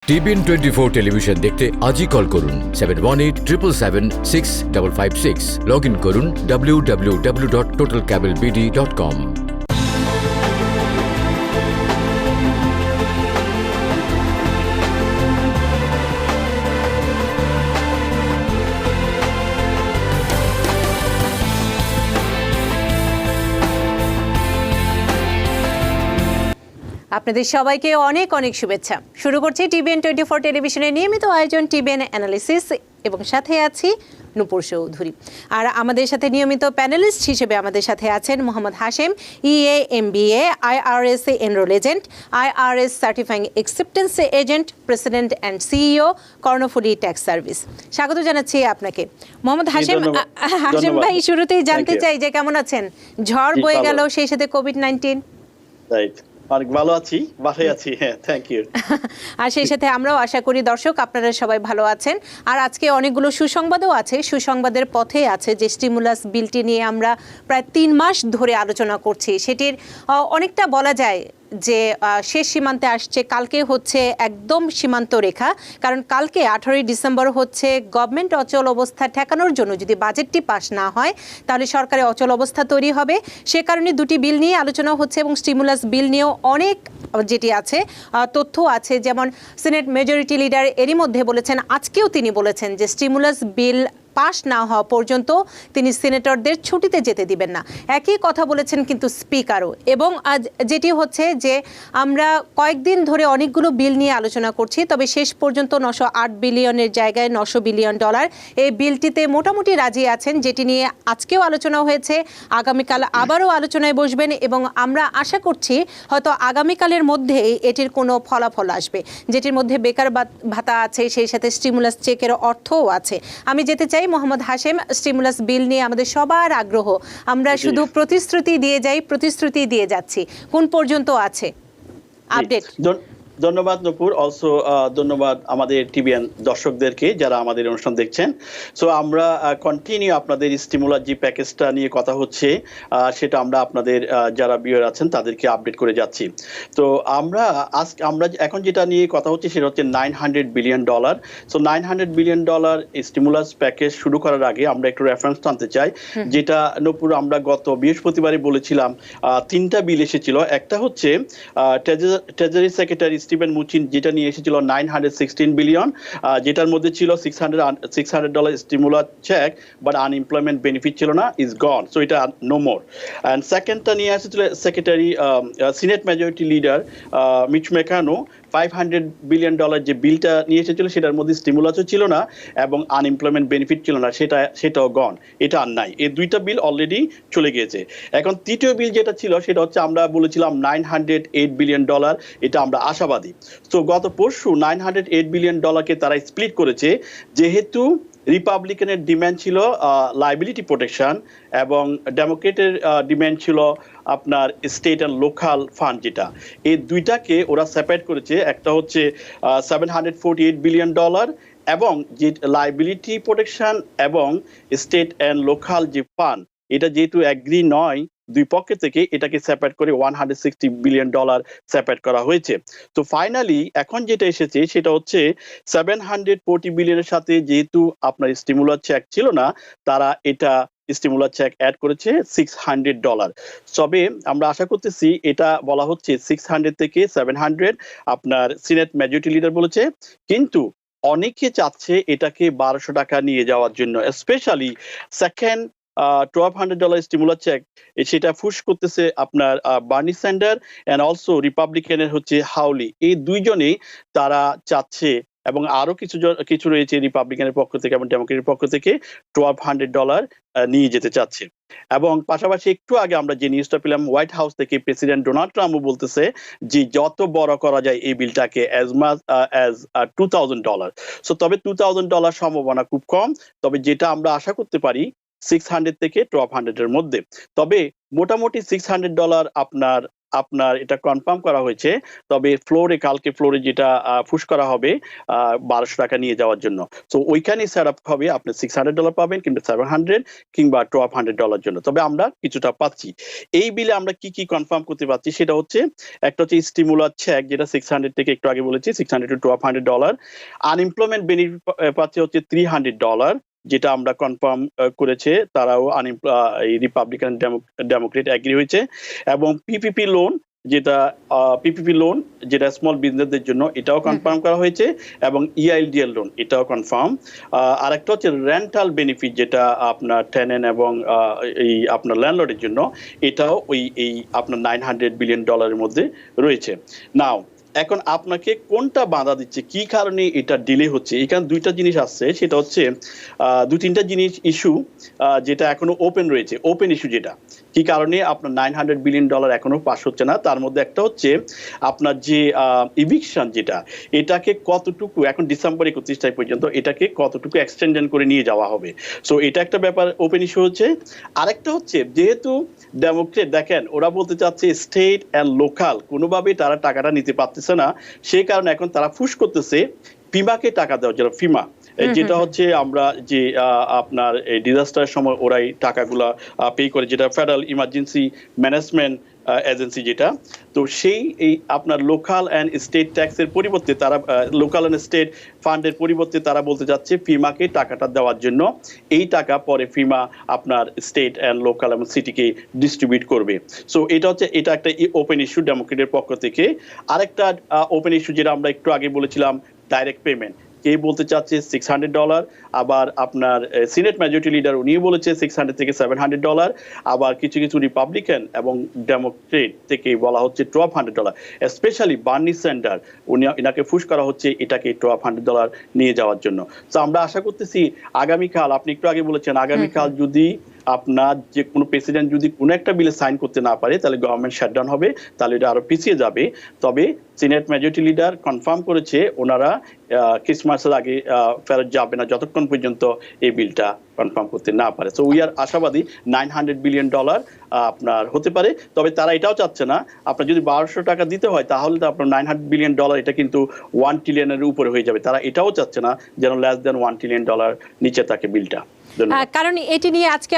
TBN24 television দেখতে আজই call করুন 7187776556 লগ ইন করুন www.totalcablebd.com। আপনাদের সবাইকে অনেক অনেক শুভেচ্ছা। শুরু করছি TBN24 টেলিভিশনের নিয়মিত আয়োজন TBN অ্যানালিসিস এবং সাথে আছি নূপুর চৌধুরী। আর আমাদের সাথে নিয়মিত প্যানেলিস্ট হিসেবে আমাদের সাথে আছেন Mohammad Hashem, EA MBA, IRS enrol agent, IRS certifying acceptance agent, president and CEO, Karnaphuli tax service. স্বাগত জানাচ্ছি আপনাকে মোহাম্মদ হাশেম। হাশেম ভাই, শুরুতেই জানতে চাই যে কেমন আছেন? ঝড় বয়ে গেল, সেই সাথে কোভিড-19। রাইট, অনেক ভালো আছি, বাসায় আছি। হ্যাঁ, থ্যাংক ইউ। আর সেই সাথে আমরাও আশা করি দর্শক আপনারা সবাই ভালো আছেন। আর আজকে অনেকগুলো সুসংবাদও আছে, সুসংবাদের পথে আছে। যে স্টিমুলাস বিলটি নিয়ে আমরা প্রায় 3 মাস ধরে আলোচনা করছি, সেটির অনেকটা বলা যায় যে শেষ সীমান্তে আসছে। কালকে হচ্ছে একদম সীমান্ত রেখা, কারণ কালকে 18ই ডিসেম্বর হচ্ছে গভর্নমেন্ট অচল অবস্থা ঠেকানোর জন্য যদি বাজেটটি পাস না হয় তাহলে সরকারে অচল অবস্থা তৈরি হবে। সে কারণে দুটি বিল নিয়ে আলোচনা হচ্ছে এবং স্টিমুলাস বিল নিয়েও অনেক যেটি আছে তথ্য আছে। যেমন সিনেট মেজরিটি লিডার এরই মধ্যে বলেছেন, আজকেও তিনি বলেছেন যে স্টিমুলাস বিল পাস না হওয়া পর্যন্ত তিনি সিনেটরদের ছুটিতে যেতে দিবেন না। একই কথা বলেছেন কিন্তু স্পিকারও। এবং আজ যেটি হচ্ছে যে আমরা কয়েকদিন ধরে অনেকগুলো বিল নিয়ে আলোচনা করছি, তবে শেষ পর্যন্ত 908 বিলিয়নের জায়গায় $900 বিলিয়ন এই বিলটিতে মোটামুটি রাজি আছেন, যেটি নিয়ে আজকেও আলোচনা হয়েছে। আগামীকাল আবারও আলোচনায় বসবেন এবং আমরা আশা করছি হয়তো আগামীকালের মধ্যেই এটির কোনো ফলাফল আসবে, যেটির মধ্যে বেকার ভাতা আছে, সেই সাথে স্টিমুলাস চেকের অর্থও আছে। আমি যেতে চাই মোহাম্মদ হাশেম, স্টিমুলাস বিল নিয়ে আমাদের সবার আগ্রহ। আমরা শুধু প্রতিশ্রুতি দিয়ে যাচ্ছি, কোন পর্যন্ত আছে আপডেট? ধন্যবাদ নূপুর, অলসো ধন্যবাদ আমাদের টিভিএন দর্শকদেরকে যারা আমাদের অনুষ্ঠান দেখছেন। সো আমরা কন্টিনিউ আপনাদের স্টিমুলাস যে প্যাকেজটা নিয়ে কথা হচ্ছে সেটা আমরা আপনাদের যারা ভিউয়ার আছেন তাদেরকে আপডেট করে যাচ্ছি। তো আমরা এখন যেটা নিয়ে কথা হচ্ছে সেটা হচ্ছে $900 billion. So $900 billion stimulus package শুরু করার আগে আমরা একটু রেফারেন্স টানতে চাই, যেটা নূপুর আমরা গত বৃহস্পতিবারে বলেছিলাম 3টা বিল এসেছিল। একটা হচ্ছে ট্রেজারি সেক্রেটারি স্টিভেন মুচিন যেটা নিয়ে এসেছিল $916 বিলিয়ন, যেটার মধ্যে ছিল $600 stimulus check, but unemployment benefit ছিল না, ইজ গন। সো এটা নো মোর। অ্যান্ড সেকেন্ডটা নিয়ে এসেছিল secretary senate majority leader Mitch McConnell, $500 billion যে বিলটা নিয়ে এসেছিল সেটার মধ্যে স্টিমুলাসও ছিল না এবং আনএমপ্লয়মেন্ট বেনিফিট ছিল না, সেটাও গন, এটা আর নাই। এই দুইটা বিল অলরেডি চলে গিয়েছে। এখন তৃতীয় বিল যেটা ছিল সেটা হচ্ছে আমরা বলেছিলাম $908 বিলিয়ন, এটা আমরা আশাবাদী। তো গত পরশু $908 বিলিয়ন তারা স্প্লিট করেছে, যেহেতু রিপাবলিকানের ডিমান্ড ছিল লায়াবিলিটি প্রোটেকশন এবং ডেমোক্রেটের ডিমান্ড ছিল আপনার স্টেট অ্যান্ড লোকাল ফান্ড, যেটা এই দুইটাকে ওরা সেপারেট করেছে। একটা হচ্ছে $748 বিলিয়ন এবং যে লায়াবিলিটি প্রোটেকশন এবং স্টেট অ্যান্ড লোকাল যে ফান্ড, এটা যেহেতু অ্যাগ্রি নয় দুই পক্ষ থেকে, এটাকে সেপারেট করে $160 বিলিয়ন সেপারেট করা হয়েছে। তো ফাইনালি এখন যেটা এসেছে সেটা হচ্ছে $740 বিলিয়নের সাথে যেহেতু আপনার স্টিমুলাস চেক ছিল না, তারা এটা স্টিমুলাস চেক অ্যাড করেছে $600। তবে আমরা আশা করতেছি, এটা বলা হচ্ছে 600 থেকে 700 আপনার সিনেট মেজরিটি লিডার বলেছে, কিন্তু অনেকে চাচ্ছে এটাকে $1200 নিয়ে যাওয়ার জন্য, স্পেশালি সেকেন্ড $1200 স্টিমুলাস চেক, সেটা ফুশ করতেছে আপনার বার্নি স্যান্ডার এন্ড অলসো রিপাবলিকানের হচ্ছে হাউলি। এই দুইজনেই তারা চাচ্ছে, এবং আরো কিছু রয়েছে রিপাবলিকানের পক্ষ থেকে এবং ডেমোক্রেটের পক্ষ থেকে, $1200 নিয়ে যেতে চাচ্ছে। এবং পাশাপাশি একটু আগে আমরা যে নিউজটা পেলাম হোয়াইট হাউস থেকে, প্রেসিডেন্ট ডোনাল্ড ট্রাম্পও বলতেছে যে যত বড় করা যায় এই বিলটাকে অ্যাজ মাচ অ্যাজ $2000। সো তবে $2000 সম্ভাবনা খুব কম, তবে যেটা আমরা আশা করতে পারি 600 থেকে 1200 এর মধ্যে। তবে মোটামুটি $600 আপনার আপনার এটা কনফার্ম করা হয়েছে, তবে কালকে ফ্লোরে যেটা পুশ করা হবে 1200 টাকা নিয়ে যাওয়ার জন্য। তো ওইখানে সেট আপ হবে, আপনি $600 পাবেন কিংবা 700 কিংবা $1200 জন্য। তবে আমরা কিছুটা পাচ্ছি। এই বিলে আমরা কি কি কনফার্ম করতে পারছি সেটা হচ্ছে, একটা হচ্ছে স্টিমুলাস চেক, যেটা 600 থেকে একটু আগে বলেছি, $600 to $1200। আনএমপ্লয়মেন্ট বেনিফিট পাচ্ছে হচ্ছে $300, যেটা আমরা কনফার্ম করেছে, তারাও রিপাবলিকান ডেমোক্রেট এগ্রি হয়েছে। এবং পিপিপি লোন যেটা স্মল বিজনেসদের জন্য, এটাও কনফার্ম করা হয়েছে। এবং ইআইএলডিএল লোন, এটাও কনফার্ম। আরেকটা হচ্ছে রেন্টাল বেনিফিট, যেটা আপনার টেনেন্ট এবং এই আপনার ল্যান্ডলর্ডের জন্য, এটাও এই আপনার $900 বিলিয়ন মধ্যে রয়েছে। নাও এখন আপনাকে কোনটা বাধা দিচ্ছে, কি কারণে এটা ডিলে হচ্ছে, এখানে দুইটা জিনিস আসছে। সেটা হচ্ছে 2-3টা জিনিস ইস্যু যেটা এখনো ওপেন রয়েছে, ওপেন ইস্যু, যেটা কি কারণে আপনার $900 বিলিয়ন এখনো পাস হচ্ছে না। তার মধ্যে একটা হচ্ছে আপনার যে ইভিকশন, যেটা এটাকে কতটুকু এখন ডিসেম্বর 31 তারিখ পর্যন্ত এটাকে কতটুকু এক্সটেনশন করে নিয়ে যাওয়া হবে। সো এটা একটা ব্যাপার, ওপেন ইস্যু হচ্ছে। আরেকটা হচ্ছে, যেহেতু ডেমোক্রেট দেখেন ওরা বলতে চাচ্ছে স্টেট অ্যান্ড লোকাল কোনোভাবেই তারা টাকাটা নিতে পারতেছে না, সেই কারণে এখন তারা পুশ করতেছে ফিমাকে টাকা দেওয়ার জন্য। ফিমা যেটা হচ্ছে আমরা যে আপনার ডিজাস্টারের সময় ওরাই টাকাগুলা পে করে, যেটা ফেডারেল ইমার্জেন্সি ম্যানেজমেন্ট এজেন্সি, যেটা তো সেই এই আপনার লোকাল অ্যান্ড স্টেট ট্যাক্সের পরিবর্তে তারা লোকাল অ্যান্ড স্টেট ফান্ডের পরিবর্তে তারা বলতে যাচ্ছে ফিমাকে টাকাটা দেওয়ার জন্য। এই টাকা পরে ফিমা আপনার স্টেট অ্যান্ড লোকাল এবং সিটিকে ডিস্ট্রিবিউট করবে। সো এটা একটা ওপেন ইস্যু ডেমোক্রেটের পক্ষ থেকে। আরেকটা ওপেন ইস্যু, যেটা আমরা একটু আগে বলেছিলাম, ডাইরেক্ট পেমেন্ট। কে বলতে চাচ্ছে $600, আবার আপনার সিনেট মেজরিটি লিডার উনিও বলেছে $600 থেকে $700, আবার কিছু কিছু রিপাবলিকান এবং ডেমোক্রেট থেকে বলা হচ্ছে $1200। স্পেশালি বার্নি স্যান্ডার এনাকে পুশ করা হচ্ছে এটাকে $1200 নিয়ে যাওয়ার জন্য। তো আমরা আশা করতেছি আগামীকাল, আপনি একটু আগে বলেছেন, আগামীকাল যদি আপনার যে কোনো প্রেসিডেন্ট যদি কোনো একটা বিলে সাইন করতে না পারে, তাহলে গভর্নমেন্ট শাটডাউন হবে, তাহলে এটা আরো পিছিয়ে যাবে। তবে সিনেট মেজরিটি লিডার কনফার্ম করেছে ওনারা ক্রিসমাসের আগে ফেরত যাবে না যতক্ষণ পর্যন্ত এই বিলটা কনফার্ম করতে না পারে। সো উই আর আশাবাদী $900 বিলিয়ন আপনার হতে পারে। তবে তারা এটাও চাচ্ছে না, আপনার যদি 1200 টাকা দিতে হয় তাহলে তো আপনার $900 বিলিয়ন এটা কিন্তু $1 ট্রিলিয়নের উপরে হয়ে যাবে। তারা এটাও চাচ্ছে না যেন লেস দেন $1 ট্রিলিয়ন নিচে থাকে বিলটা। কারণ এটি নিয়ে আজকে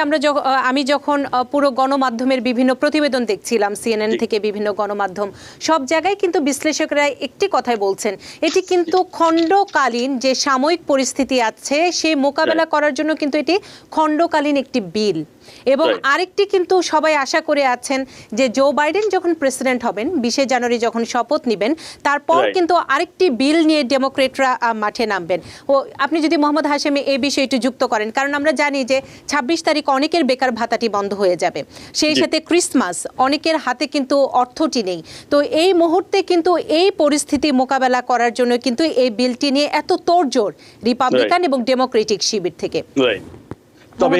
আমি যখন পুরো গণমাধ্যমের বিভিন্ন প্রতিবেদন দেখছিলাম, সিএনএন থেকে বিভিন্ন গণমাধ্যম, সব জায়গায় কিন্তু বিশ্লেষকরা একটি কথাই বলছেন, এটি কিন্তু খণ্ডকালীন যে সাময়িক পরিস্থিতি আছে সেই মোকাবেলা করার জন্য কিন্তু এটি খণ্ডকালীন একটি বিল। এবং আরেকটি কিন্তু সবাই আশা করে আছেন যে জো বাইডেন যখন প্রেসিডেন্ট হবেন, 20 জানুয়ারি যখন শপথ নেবেন, তারপর কিন্তু আরেকটি বিল নিয়ে ডেমোক্রেটরা মাঠে নামবেন। ও আপনি যদি মোহাম্মদ হাশেমি এই বিষয়টি যুক্ত করেন, কারণ আমরা জানি যে 26 তারিখ অনেকের বেকার ভাতাটি বন্ধ হয়ে যাবে, সেই সাথে ক্রিসমাস, অনেকের হাতে কিন্তু অর্থটি নেই। তো এই মুহূর্তে কিন্তু এই পরিস্থিতি মোকাবেলা করার জন্য কিন্তু এই বিলটি নিয়ে এত তোড়জোড় রিপাবলিকান এবং ডেমোক্রেটিক শিবির থেকে। তবে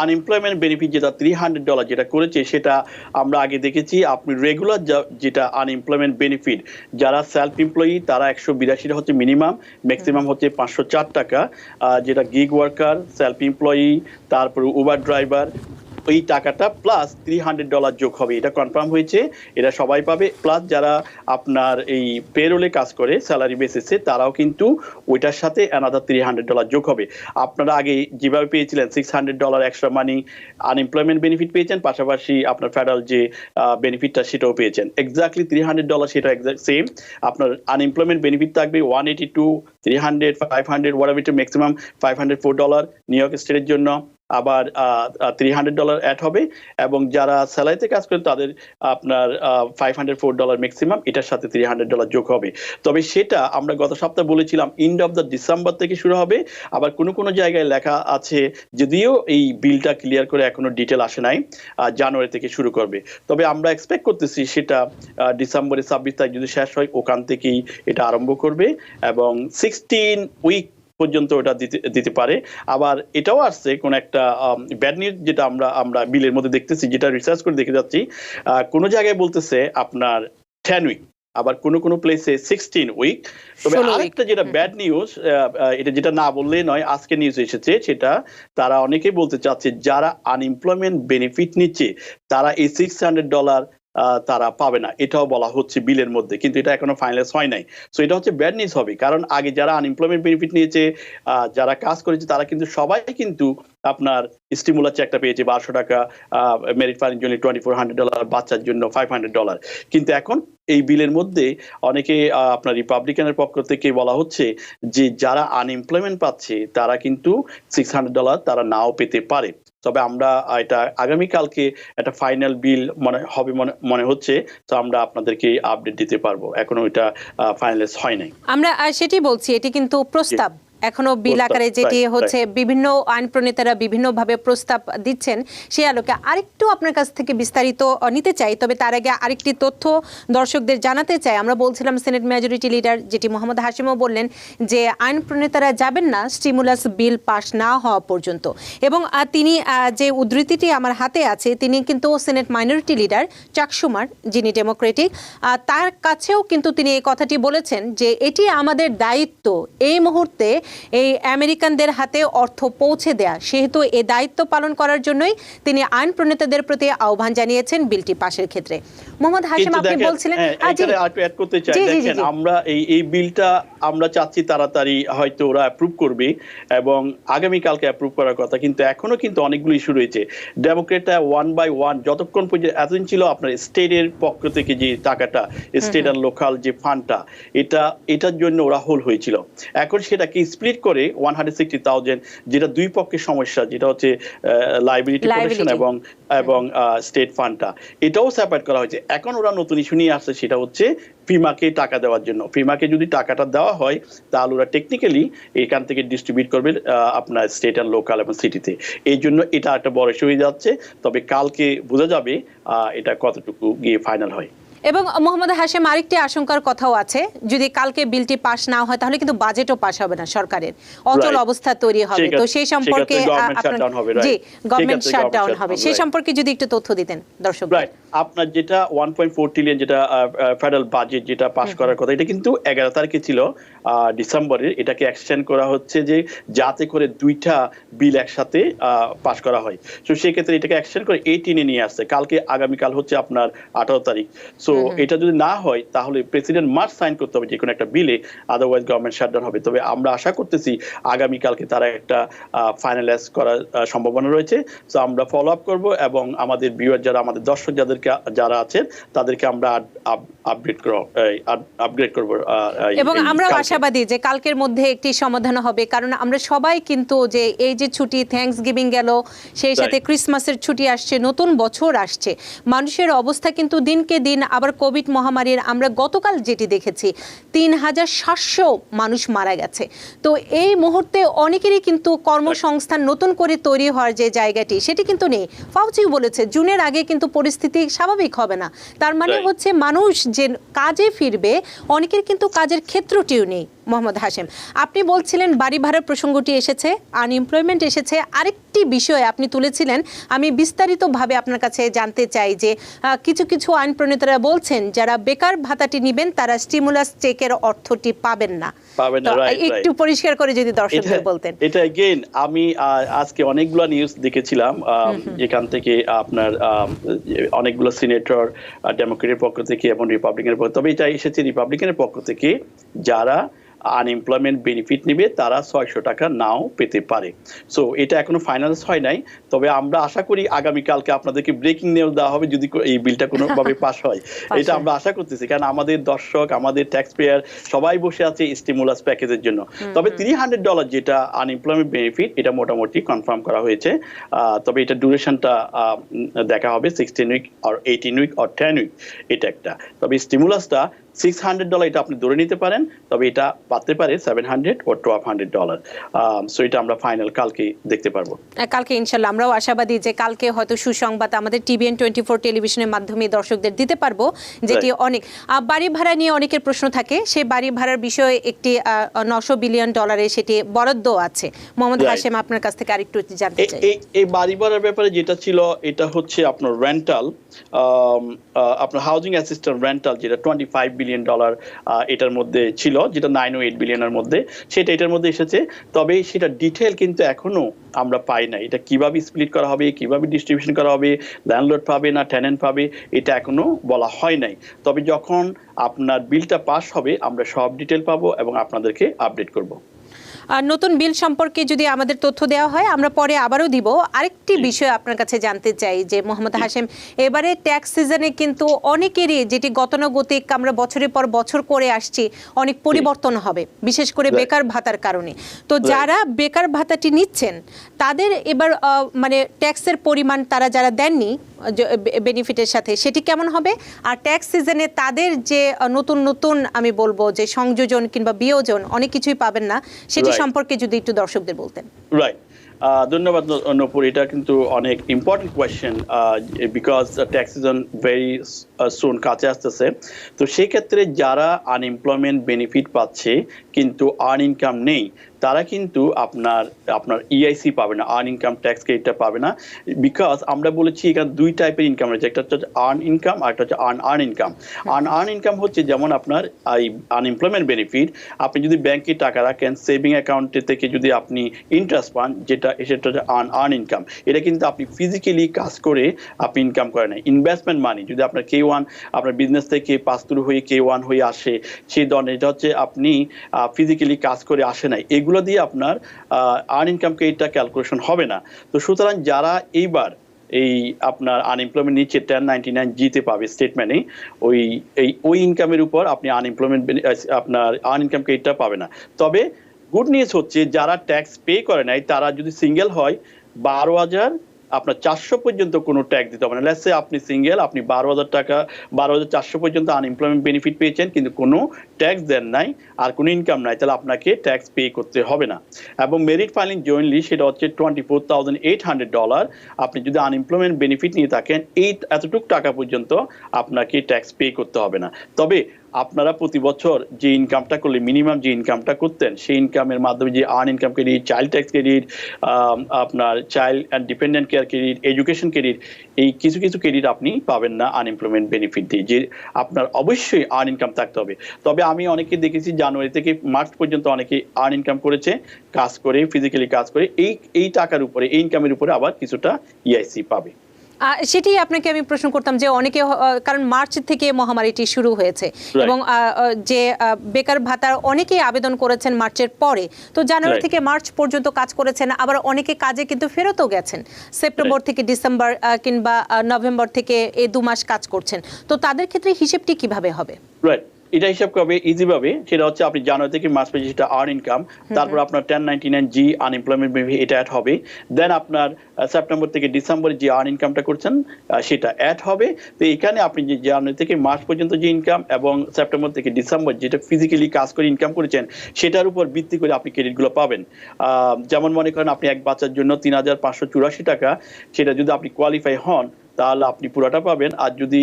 আনএমপ্লয়মেন্ট বেনিফিট যেটা $300 যেটা করেছে, সেটা আমরা আগে দেখেছি। আপনি রেগুলার যেটা আনএমপ্লয়মেন্ট বেনিফিট, যারা সেলফ এমপ্লয়ি তারা 182 হচ্ছে মিনিমাম, ম্যাক্সিমাম হচ্ছে 504 টাকা। যেটা গিগ ওয়ার্কার, সেলফ এমপ্লয়ি, তারপর উবার ড্রাইভার, ওই টাকাটা প্লাস $300 যোগ হবে, এটা কনফার্ম হয়েছে, এটা সবাই পাবে। প্লাস যারা আপনার এই পেরোলে কাজ করে স্যালারি বেসিসে, তারাও কিন্তু ওইটার সাথে অ্যানাদার $300 যোগ হবে। আপনারা আগে যেভাবে পেয়েছিলেন $600 এক্সট্রা মানি আনএমপ্লয়মেন্ট বেনিফিট পেয়েছেন, পাশাপাশি আপনার ফেডারেল যে বেনিফিটটা সেটাও পেয়েছেন, এক্স্যাক্টলি $300 সেটা এক্স্যাক্ট সেম। আপনার আনএমপ্লয়মেন্ট বেনিফিট থাকবে 182, 300, 500, whatever to maximum $504 new York স্টেটের জন্য। আবার $300 অ্যাড হবে, এবং যারা স্যালারিতে কাজ করে তাদের আপনার $504 ম্যাক্সিমাম, এটার সাথে $300 যোগ হবে। তবে সেটা আমরা গত সপ্তাহে বলেছিলাম এন্ড অফ দ্য ডিসেম্বর থেকে শুরু হবে। আবার কোনো জায়গায় লেখা আছে, যদিও এই বিলটা ক্লিয়ার করে এখনো ডিটেল আসে নাই, জানুয়ারি থেকে শুরু করবে। তবে আমরা এক্সপেক্ট করতেছি সেটা ডিসেম্বরের 26 তারিখ যদি শেষ হয়, ওখান থেকেই এটা আরম্ভ করবে, এবং 16 উইক পর্যন্ত ওটা দিতে পারে। আবার এটাও আসছে কোন একটা ব্যাড নিউজ, যেটা আমরা বিলের মধ্যে দেখতেছি, যেটা রিসার্চ করে দেখে যাচ্ছি, কোন জায়গায় বলতেছে আপনার 10 উইক, আবার কোন প্লেসে 16 উইক। তবে আরেকটা যেটা ব্যাড নিউজ, এটা যেটা না বললেই নয়, আজকে নিউজ এসেছে, সেটা তারা অনেকেই বলতে চাচ্ছে যারা আনএমপ্লয়মেন্ট বেনিফিট নিচ্ছে তারা এই $600 তারা পাবে না, এটাও বলা হচ্ছে বিলের মধ্যে, কিন্তু এটা এখনো ফাইনালাইজ হয় নাই। সো এটা হচ্ছে ব্যাড নিউজ হবে, কারণ আগে যারা আনএমপ্লয়মেন্ট বেনিফিট নিয়েছে, যারা কাজ করেছে, তারা কিন্তু সবাই কিন্তু আপনার স্টিমুলাস চেকটা পেয়েছে 1200 টাকা, মেরিট ফাইনের জন্য $2400, বাচ্চার জন্য $500। কিন্তু এখন এই বিলের মধ্যে অনেকে আপনার রিপাবলিকানের পক্ষ থেকে বলা হচ্ছে যে যারা আনএমপ্লয়মেন্ট পাচ্ছে তারা কিন্তু $600 তারা নাও পেতে পারে। তবে আমরা এটা আগামীকালকে একটা ফাইনাল বিল মনে হচ্ছে, তো আমরা আপনাদেরকে আপডেট দিতে পারবো, এখনো এটা ফাইনালাইজ হয় নাই। আমরা সেটি বলছি, এটি কিন্তু প্রস্তাব, এখনো বিল আকারে যেটি হচ্ছে বিভিন্ন আইন প্রণেতারা বিভিন্নভাবে প্রস্তাব দিচ্ছেন। সেই আলোকে আরেকটু আপনার কাছ থেকে বিস্তারিত নিতে চাই, তবে তার আগে আরেকটি তথ্য দর্শকদের জানাতে চাই। আমরা বলছিলাম সিনেট মেজরিটি লিডার যেটি মোহাম্মদ হাশিমও বললেন যে আইন প্রণেতারা যাবেন না স্টিমুলাস বিল পাস না হওয়া পর্যন্ত, এবং তিনি যে উদ্ধৃতিটি আমার হাতে আছে, তিনি কিন্তু সিনেট মাইনরিটি লিডার চাক শুমার, যিনি ডেমোক্রেটিক, তার কাছেও কিন্তু তিনি এই কথাটি বলেছেন যে এটি আমাদের দায়িত্ব এই মুহূর্তে এই আমেরিকানদের হাতে অর্থ পৌঁছে দেয়া, সেহেতু এই দায়িত্ব পালন করার জন্যই তিনি আইন প্রণেতাদের প্রতি আহ্বান জানিয়েছেন বিলটি পাশের ক্ষেত্রে। মোহাম্মদ হাশিম, আপনি বলছিলেন আমরা এই বিলটা আমরা চাচ্ছি তাড়াতাড়ি হয়তো ওরা অ্যাপ্রুভ করবে এবং আগামীকালকে অ্যাপ্রুভ করার কথা, কিন্তু এখনো কিন্তু অনেকগুলো ইস্যু রয়েছে। ডেমোক্রেটরা 1 বাই 1 যতক্ষণ পর্যন্ত এতদিন ছিল আপনার স্টেটের পক্ষ থেকে যে টাকাটা, স্টেট আর লোকাল যে ফান্ডটা, এটার জন্য ওরা হোল হয়েছিল। এখন সেটাকে স্প্লিট করে 160,000, যেটা দুই পক্ষের সমস্যা, যেটা হচ্ছে লাইবিলিটি প্রোটেকশন এবং স্টেট ফান্ডটা, এটাও সেপারেট করা হয়েছে। এখন ওরা নতুন ইস্যু নিয়ে আসছে, সেটা হচ্ছে ফিমাকে টাকা দেওয়ার জন্য। ফিমাকে যদি টাকাটা দেওয়া হয় তাহলে ওরা টেকনিক্যালি এখান থেকে ডিস্ট্রিবিউট করবে আপনার স্টেট আর লোকাল এবং সিটিতে। এই জন্য এটা একটা বড় ইস্যু হয়ে যাচ্ছে, তবে কালকে বোঝা যাবে এটা কতটুকু গিয়ে ফাইনাল হয়। এবং মোহাম্মদ হাশিম, আরেকটি আশঙ্কার কথাও আছে, যদি কালকে বিলটি পাস না হয় তাহলে কিন্তু বাজেটও পাস হবে না, সরকারের অচল অবস্থা তৈরি হবে। তো সেই সম্পর্কে গভর্নমেন্ট শাটডাউন হবে, সেই সম্পর্কে যদি একটু তথ্য দিতেন দর্শক। আপনার যেটা 1.4 ট্রিলিয়ন যেটা ফেডারেল বাজেট যেটা পাস করার কথা, এটা কিন্তু 11 তারিখে ছিল ডিসেম্বরের, এটাকে এক্সটেন্ড করা হচ্ছে যে যাতে করে দুইটা বিল একসাথে পাস করা হয়। তো সেই ক্ষেত্রে এটাকে এক্সটেন্ড করে 18-এ নিয়ে আসছে। আগামীকাল হচ্ছে আপনার 18 তারিখ। সো এটা যদি না হয় তাহলে প্রেসিডেন্ট মাস্ট সাইন করতে হবে যে কোনো একটা বিলে, আদারওয়াইজ গভর্নমেন্ট শাটডাউন হবে। তবে আমরা আশা করতেছি আগামীকালকে তারা একটা ফাইনালাইজ করার সম্ভাবনা রয়েছে। সো আমরা ফলো আপ করবো এবং আমাদের ভিউয়ার যারা, আমাদের দর্শক যারা আছেন তাদেরকে আমরা আপগ্রেড করবো, এবং আমরা আশাবাদী যে কালকের মধ্যে একটি সমাধান হবে, কারণ আমরা সবাই কিন্তু যে এই যে ছুটি, থ্যাঙ্কস গিভিং গেল, সেই সাথে ক্রিসমাসের ছুটি আসছে, নতুন বছর আসছে, মানুষের অবস্থা কিন্তু দিনকে দিন, আবার কোভিড মহামারীর আমরা গতকাল যেটি দেখেছি 3700 মানুষ মারা গেছে। তো এই মুহূর্তে অনেকেরই কিন্তু কর্মসংস্থান নতুন করে তৈরি হওয়ার যে জায়গাটি, সেটি কিন্তু নেই। ফাউচিও বলেছে জুনের আগে কিন্তু পরিস্থিতি স্বাভাবিক হবে না। তার মানে হচ্ছে মানুষ যে কাজে ফিরবে, অনেকের কিন্তু কাজের ক্ষেত্রটিও নেই। মোহাম্মদ হাশিম, আপনি বলছিলেন বাড়ি ভাড়ার প্রসঙ্গটি এসেছে, আনএমপ্লয়মেন্ট এসেছে, আরেকটি বিষয় আপনি তুলেছিলেন, আমি বিস্তারিতভাবে আপনার কাছে জানতে চাই যে কিছু কিছু আইন প্রণেতারা বলছেন যারা বেকার ভাতাটি নেবেন তারা স্টিমুলাস চেকের অর্থটি পাবেন না। একটু পরিষ্কার করে যদি দর্শকদের বলতেন। এটা এগেইন আমি আজকে অনেকগুলো নিউজ দেখেছিলাম, যেখান থেকে আপনার অনেকগুলো সিনেটর ডেমোক্রেটের পক্ষ থেকে এবং রিপাবলিকানের পক্ষ, তবে এটা এসেছে রিপাবলিকানের পক্ষ থেকে, যারা আনএমপ্লয়মেন্ট বেনিফিট নেবে তারা 600 টাকা নাও পেতে পারে। সো এটা এখনো ফাইনালাইজ হয় নাই, তবে আমরা আশা করি আগামীকালকে আপনাদেরকে ব্রেকিং নিউজ দেওয়া হবে যদি এই বিলটা কোনোভাবে পাস হয়। এটা আমরা আশা করতেছি, কারণ আমাদের দর্শক, আমাদের ট্যাক্স পেয়ার সবাই বসে আছে স্টিমুলাস প্যাকেজের জন্য। তবে $300 যেটা আনএমপ্লয়মেন্ট বেনিফিট, এটা মোটামুটি কনফার্ম করা হয়েছে। তবে এটা ডিউরেশনটা দেখা হবে 16 উইক আর 18 উইক আর 10 উইক, এটা একটা। তবে স্টিমুলাসটা $600 এটা আপনি ধরে নিতে পারেন, তবে এটা পাতে পারে $700 ও $1,200। সো এটা আমরা ফাইনাল কালকে দেখতে পারবো। কালকে ইনশাআল্লাহ আমরাও আশাবাদী যে কালকে হয়তো সুসংবাদ আমাদের টিভিএন 24 টেলিভিশনের মাধ্যমে দর্শকদের দিতে পারবো, যেটি অনেক বাড়ি ভাড়া নিয়ে অনেকের প্রশ্ন থাকে। সেই বাড়ি ভাড়ার বিষয়ে একটি $900 বিলিয়ন সেটি বরাদ্দ আছে। মোহাম্মদ হাশিম, আপনার কাছ থেকে আরেকটু জানতে চাই এই বাড়ি ভাড়ার ব্যাপারে। যেটা ছিল এটা হচ্ছে আপনার রেন্টাল, আপনার হাউজিং অ্যাসিস্ট্যান্ট রেন্টাল, যেটা $25 বিলিয়ন ডলার এটার মধ্যে ছিল, যেটা 908 বিলিয়নের মধ্যে, সেটা এটার মধ্যে এসেছে। তবে সেটা ডিটেল কিন্তু এখনো আমরা পাই না। এটা কিভাবে স্প্লিট করা হবে, কিভাবে ডিস্ট্রিবিউশন করা হবে, ল্যান্ডলর্ড পাবে না টেনেন্ট পাবে, এটা এখনো বলা হয় নাই। তবে যখন আপনার বিলটা পাস হবে আমরা সব ডিটেল পাবো এবং আপনাদেরকে আপডেট করব। আর নতুন বিল সম্পর্কে যদি আমাদের তথ্য দেওয়া হয় আমরা পরে আবারও দিব। আরেকটি বিষয় আপনার কাছে জানতে চাই যে মোহাম্মদ হাশেম, এবারে ট্যাক্স সিজনে কিন্তু অনেকেরই, যেটি গতানুগতিক আমরা বছরের পর বছর করে আসছি, অনেক পরিবর্তন হবে, বিশেষ করে বেকার ভাতার কারণে। তো যারা বেকার ভাতাটি নিচ্ছেন তাদের এবার মানে ট্যাক্সের পরিমাণ তারা যারা দেননি বেনিফিটের সাথে সেটি কেমন হবে? আর ট্যাক্স সিজনে তাদের যে নতুন নতুন আমি বলবো যে সংযোজন কিংবা বিয়োজন অনেক কিছুই পাবেন না, সেটি সম্পর্কে যদি একটু দর্শকদের বলতেন। রাইট, ধন্যবাদ নূপুর। এটা কিন্তু অনেক important question, because tax season very soon কাছে আসতেছে। তো সেই ক্ষেত্রে যারা আনএমপ্লয়মেন্ট বেনিফিট পাচ্ছে কিন্তু আর্ন ইনকাম নেই, তারা কিন্তু আপনার ইআইসি পাবে না, আর্ন ইনকাম ট্যাক্স ক্রেডিটটা পাবে না। বিকজ আমরা বলেছি এখানে দুই টাইপের ইনকাম রয়েছে, একটা হচ্ছে আর্ন ইনকাম আর একটা হচ্ছে আর্ন ইনকাম। আর্ন ইনকাম হচ্ছে যেমন আপনার এই আনএমপ্লয়মেন্ট বেনিফিট, আপনি যদি ব্যাংকে টাকা রাখেন, সেভিং অ্যাকাউন্টে থেকে যদি আপনি ইন্টারেস্ট পান, সেটা হচ্ছে আর্ন ইনকাম। এটা কিন্তু আপনি ফিজিক্যালি কাজ করে আপনি ইনকাম করেন না। ইনভেস্টমেন্ট মানি যদি আপনার K1 আপনার বিজনেস থেকে পাস থ্রু হয়ে K1 হয়ে আসে, সেই ধরনের, এটা হচ্ছে আপনি ফিজিক্যালি কাজ করে আসে নাই, এগুলো দিয়ে আপনার আর্ন ইনকাম ক্রেডিটটা ক্যালকুলেশন হবে না। তো সুতরাং যারা এইবার এই আপনার আনএমপ্লয়মেন্ট নিচে 1099G তে পাবে স্টেটমেন্টে, ওই ইনকামের উপর আপনি আপনার আর্ন ইনকাম ক্রেডিটটা পাবে না। তবে গুড নিউজ হচ্ছে যারা ট্যাক্স পে করে নাই তারা যদি সিঙ্গেল হয় 12,400 পর্যন্ত কোনো ট্যাক্স দিতে হবে না। লেটস সে আপনি সিঙ্গেল, আপনি 12,000 টাকা 12,400 পর্যন্ত আনএমপ্লয়মেন্ট বেনিফিট পেয়েছেন কিন্তু কোনো ট্যাক্স দেন নাই আর কোনো ইনকাম নাই, তাহলে আপনাকে ট্যাক্স পে করতে হবে না। এবং মেরিট ফাইলিং জয়েন্টলি সেটা হচ্ছে $24,800। আপনি যদি আনএমপ্লয়মেন্ট বেনিফিট নিয়ে থাকেন এতটুকু টাকা পর্যন্ত আপনাকে ট্যাক্স পে করতে হবে না। তবে আপনারা প্রতি বছর যে ইনকামটা করলে, মিনিমাম যে ইনকামটা করতেন, সেই ইনকামের মাধ্যমে যে earn income credit, child tax credit, আপনার child and dependent care credit, education credit, এই কিছু কিছু ক্রেডিট আপনি পাবেন না আনএমপ্লয়মেন্ট বেনিফিট দিয়ে। যে আপনার অবশ্যই আর্ন ইনকাম থাকতে হবে। তবে আমি অনেকে দেখেছি জানুয়ারি থেকে মার্চ পর্যন্ত অনেকে আর্ন ইনকাম করেছে, কাজ করে, ফিজিক্যালি কাজ করে, এই টাকার উপরে, এই ইনকামের উপরে আবার কিছুটা ইআইসি পাবে। সেটি আপনাকে আমি প্রশ্ন করতাম যে অনেকে, কারণ মার্চ থেকে মহামারীটি শুরু হয়েছে এবং যে বেকার ভাতার অনেকেই আবেদন করেছেন মার্চের পরে, তো জানুয়ারি থেকে মার্চ পর্যন্ত কাজ করেছেন, আবার অনেকে কাজে কিন্তু ফেরতও গেছেন, সেপ্টেম্বর থেকে ডিসেম্বর কিংবা নভেম্বর থেকে এই 2 মাস কাজ করছেন। তো তাদের ক্ষেত্রে হিসেবটি কিভাবে হবে? রাইট, এটা হিসাব করবে ইজি ভাবে, সেটা হচ্ছে আপনি জানুয়ারি থেকে মার্চ পর্যন্ত যেটা আর্ন ইনকাম, তারপর আপনার 1099G আনএমপ্লয়মেন্ট বেনিফিট এটা অ্যাড হবে, দেন আপনার সেপ্টেম্বর থেকে ডিসেম্বরে যে আর্ন ইনকামটা করছেন সেটা অ্যাড হবে। তো এখানে আপনি যে জানুয়ারি থেকে মার্চ পর্যন্ত যে ইনকাম এবং সেপ্টেম্বর থেকে ডিসেম্বর যেটা ফিজিক্যালি কাজ করে ইনকাম করেছেন সেটার উপর ভিত্তি করে আপনি ক্রেডিটগুলো পাবেন। যেমন মনে করেন আপনি এক বাচ্চার জন্য 3,584 টাকা, সেটা যদি আপনি কোয়ালিফাই হন তাহলে আপনি পুরোটা পাবেন, আর যদি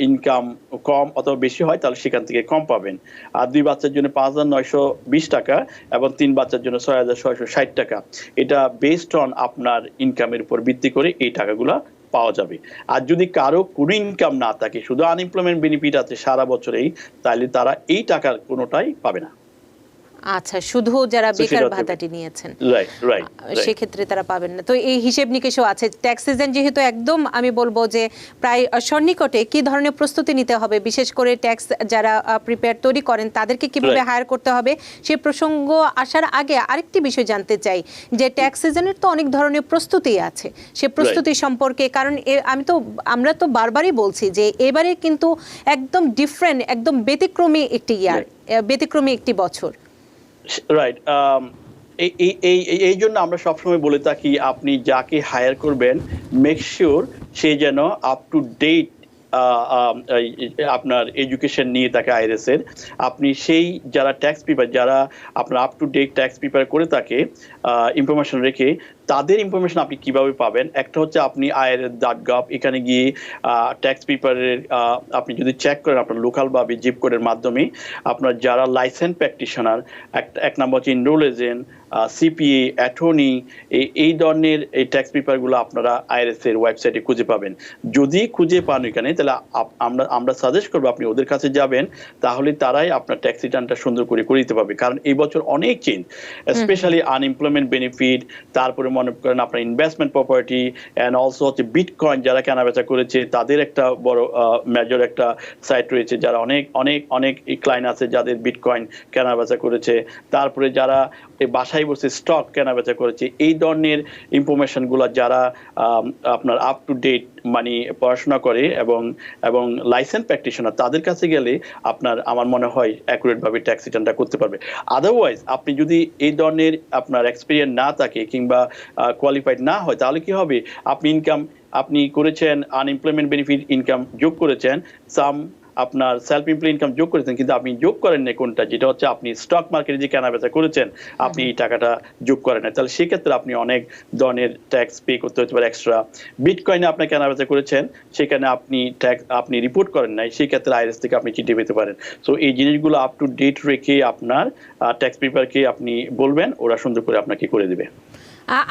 ইনকাম কম অথবা বেশি হয় তাহলে সেখান থেকে কম পাবেন। আর 2 বাচ্চার জন্য 5,920 টাকা এবং 3 বাচ্চার জন্য 6,660 টাকা। এটা বেসড অন আপনার ইনকামের উপর ভিত্তি করে এই টাকাগুলো পাওয়া যাবে। আর যদি কারো কোনো ইনকাম না থাকে, শুধু আনএমপ্লয়মেন্ট বেনিফিট আছে সারা বছরেই, তাহলে তারা এই টাকার কোনোটাই পাবে না। আচ্ছা, শুধু যারা বেকার ভাতাটি নিয়েছেন সেক্ষেত্রে তারা পাবেন না। তো এই হিসেব নিকেশও আছে। ট্যাক্স সিজন যেহেতু একদম আমি বলবো যে প্রায় সন্নিকটে, কি ধরনের প্রস্তুতি নিতে হবে, বিশেষ করে ট্যাক্স যারা প্রিপেয়ার তৈরি করেন তাদেরকে কিভাবে হায়ার করতে হবে, সে প্রসঙ্গ আসার আগে আরেকটি বিষয় জানতে চাই যে ট্যাক্স সিজনের তো অনেক ধরনের প্রস্তুতি আছে, সে প্রস্তুতি সম্পর্কে, কারণ আমরা তো বারবারই বলছি যে এবারে কিন্তু একদম ডিফারেন্ট, একদম ব্যতিক্রমী একটি ইয়ার, ব্যতিক্রমী একটি বছর। রাইট, এই জন্য আমরা সবসময় বলে থাকি আপনি যাকে হায়ার করবেন মেক শিওর সে যেন আপ টু ডেট আপনার এডুকেশন নিয়ে থাকে আইআরএস এর। আপনি সেই যারা ট্যাক্স পেপার, যারা আপনার up to date tax paper করে থাকে ইনফরমেশন রেখে, তাদের ইনফরমেশন আপনি কিভাবে পাবেন? একটা হচ্ছে আপনি IRS.gov এখানে গিয়ে ট্যাক্স পেপারের আপনি যদি চেক করেন আপনার লোকাল বা জিপ কোডের মাধ্যমে, আপনার যারা লাইসেন্স প্র্যাকটিশনার, এক নম্বর হচ্ছে এনরোল এজেন্ট, সিপিএ, অ্যাটর্নি, এই ধরনের এই ট্যাক্স পেপারগুলো আপনারা IRS এর ওয়েবসাইটে খুঁজে পাবেন। যদি খুঁজে পান এখানে, তাহলে আমরা সাজেস্ট করবো আপনি ওদের কাছে যাবেন, তাহলে তারাই আপনার ট্যাক্স রিটার্নটা সুন্দর করে দিতে পারবে। কারণ এই বছর অনেক চেঞ্জ, স্পেশালি আনএমপ্লয়মেন্ট বেনিফিট, তারপরে মনে করেন আপনার ইনভেস্টমেন্ট প্রপার্টি অ্যান্ড অলসো হচ্ছে বিটকয়েন যারা কেনাবেচা করেছে তাদের একটা বড় মেজর একটা সাইট রয়েছে, যারা অনেক অনেক অনেক ক্লায়েন্ট আছে যাদের বিটকয়েন কেনাবেচা করেছে, তারপরে যারা বাসায় বসে স্টক কেনাবেচা করেছে। এই ধরনের ইনফরমেশনগুলো যারা আপনার আপ টু ডেট মানে পড়াশোনা করে এবং লাইসেন্স প্র্যাকটিশনার, তাদের কাছে গেলে আপনার আমার মনে হয় অ্যাকুরেট ভাবে ট্যাক্স রিটার্নটা করতে পারবে। আদারওয়াইজ আপনি যদি এই ধরনের আপনার এক্সপিরিয়েন্স না থাকে কিংবা কোয়ালিফাইড না হয়, তাহলে কি হবে, আপনি করেছেন আনএমপ্লয়মেন্ট বেনিফিট ইনকাম যোগ করেছেন, আপনার সেলফ এমপ্লয় ইনকাম যোগ করেছেন, কিন্তু আপনি যোগ করেন না কোনটা, যেটা হচ্ছে আপনি স্টক মার্কেটে যে কেনাবেচা করেছেন আপনি এই টাকাটা যোগ করেন না, তাহলে সেক্ষেত্রে আপনি অনেক ধরনের ট্যাক্স পে করতে হতে পারে এক্সট্রা। বিটকয়েনে আপনি কেনাবেচা করেছেন, সেখানে আপনি রিপোর্ট করেন নাই, সেই ক্ষেত্রে আইআরএস থেকে আপনি চিঠি পেতে পারেন। সো এই জিনিসগুলো আপ টু ডেট রেখে আপনার ট্যাক্স পেপারকে আপনি বলবেন, ওরা সুন্দর করে আপনাকে করে দেবে।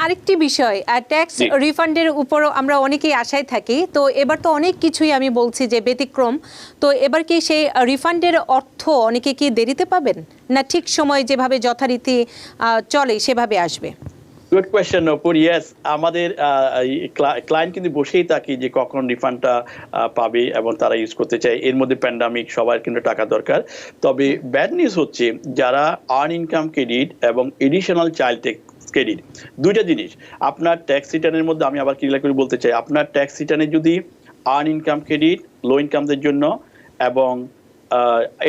আরেকটি বিষয়, ট্যাক্স রিফান্ডের উপরও আমরা অনেকেই আশায় থাকি, তো এবার তো অনেক কিছুই আমি বলছি যে ব্যতিক্রম, তো এবার কি সেই রিফান্ডের অর্থ অনেকে কি দেরিতে পাবেন, না ঠিক সময় যেভাবে যথারীতি চলে সেভাবে আসবে? গুড কোয়েশ্চেন নূপুর। ইয়েস, আমাদের ক্লায়েন্ট কিন্তু বসেই থাকে যে কখন রিফান্ডটা পাবে এবং তারা ইউজ করতে চায়। এর মধ্যে প্যান্ডামিক, সবার কিন্তু টাকা দরকার। তবে ব্যাড নিউজ হচ্ছে যারা আর্ন ইনকাম ক্রেডিট এবং এডিশনাল চাইল্ড ট্যাক্স ক্রেডিট, দুইটা জিনিস আপনার ট্যাক্স রিটার্নের মধ্যে আমি আবার ক্লিয়ার করে বলতে চাই, আপনার ট্যাক্স রিটার্নে যদি আর্ন ইনকাম ক্রেডিট লো ইনকামদের জন্য এবং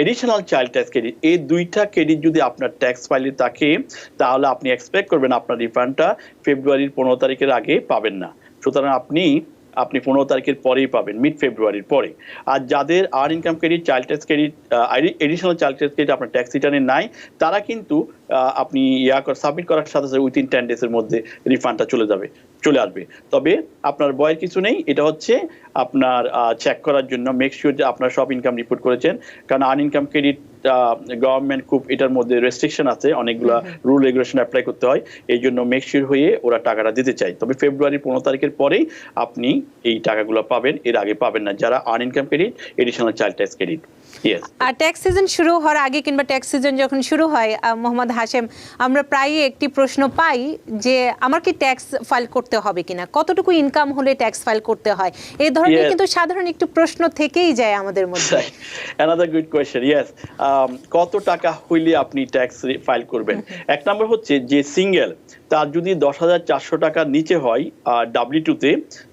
এডিশনাল চাইল্ড ট্যাক্স ক্রেডিট, এই দুইটা ক্রেডিট যদি আপনার ট্যাক্স ফাইলে থাকে, তাহলে আপনি এক্সপেক্ট করবেন আপনার রিফান্ডটা ফেব্রুয়ারির 15 তারিখের আগে পাবেন না। সুতরাং আপনি 15 তারিখের পরেই পাবেন, মিড ফেব্রুয়ারির পরে। আর যাদের earn income credit, child tax credit, additional child tax credit আপনার ট্যাক্স রিটার্নে নাই, তারা কিন্তু আপনি সাবমিট করার সাথে সাথে উইথিন 10 ডেজের মধ্যে রিফান্ডটা চলে আসবে। তবে আপনার ভয়ের কিছু নেই, এটা হচ্ছে আপনার চেক করার জন্য, মেক শিওর যে আপনার সব ইনকাম রিপোর্ট করেছেন। কারণ আর্ন ইনকাম ক্রেডিট গভর্নমেন্ট খুব এটার মধ্যে রেস্ট্রিকশন আছে, অনেকগুলো রুল রেগুলেশন অ্যাপ্লাই করতে হয়, এই জন্য মেক শিওর হয়ে ওরা টাকাটা দিতে চায়। তবে ফেব্রুয়ারি 15 তারিখের পরেই আপনি এই টাকাগুলো পাবেন, এর আগে পাবেন না, যারা earn income credit, additional child tax credit. আর ট্যাক্স সিজন শুরু হওয়ার আগে কিংবা ট্যাক্স সিজন যখন শুরু হয়, মোহাম্মদ হাশেম, আমরা প্রায়ই একটি প্রশ্ন পাই যে আমার কি ট্যাক্স ফাইল করতে হবে কিনা, কতটুকু ইনকাম হলে ট্যাক্স ফাইল করতে হয়, এই ধরনের কিন্তু সাধারণ একটু প্রশ্ন থেকেই যায় আমাদের মধ্যে। Another good question, yes. কত টাকা হইলে আপনি ট্যাক্স ফাইল করবেন? এক নম্বর হচ্ছে যে সিঙ্গেল, তার যদি 10,400 টাকার নিচে হয় W2 তে,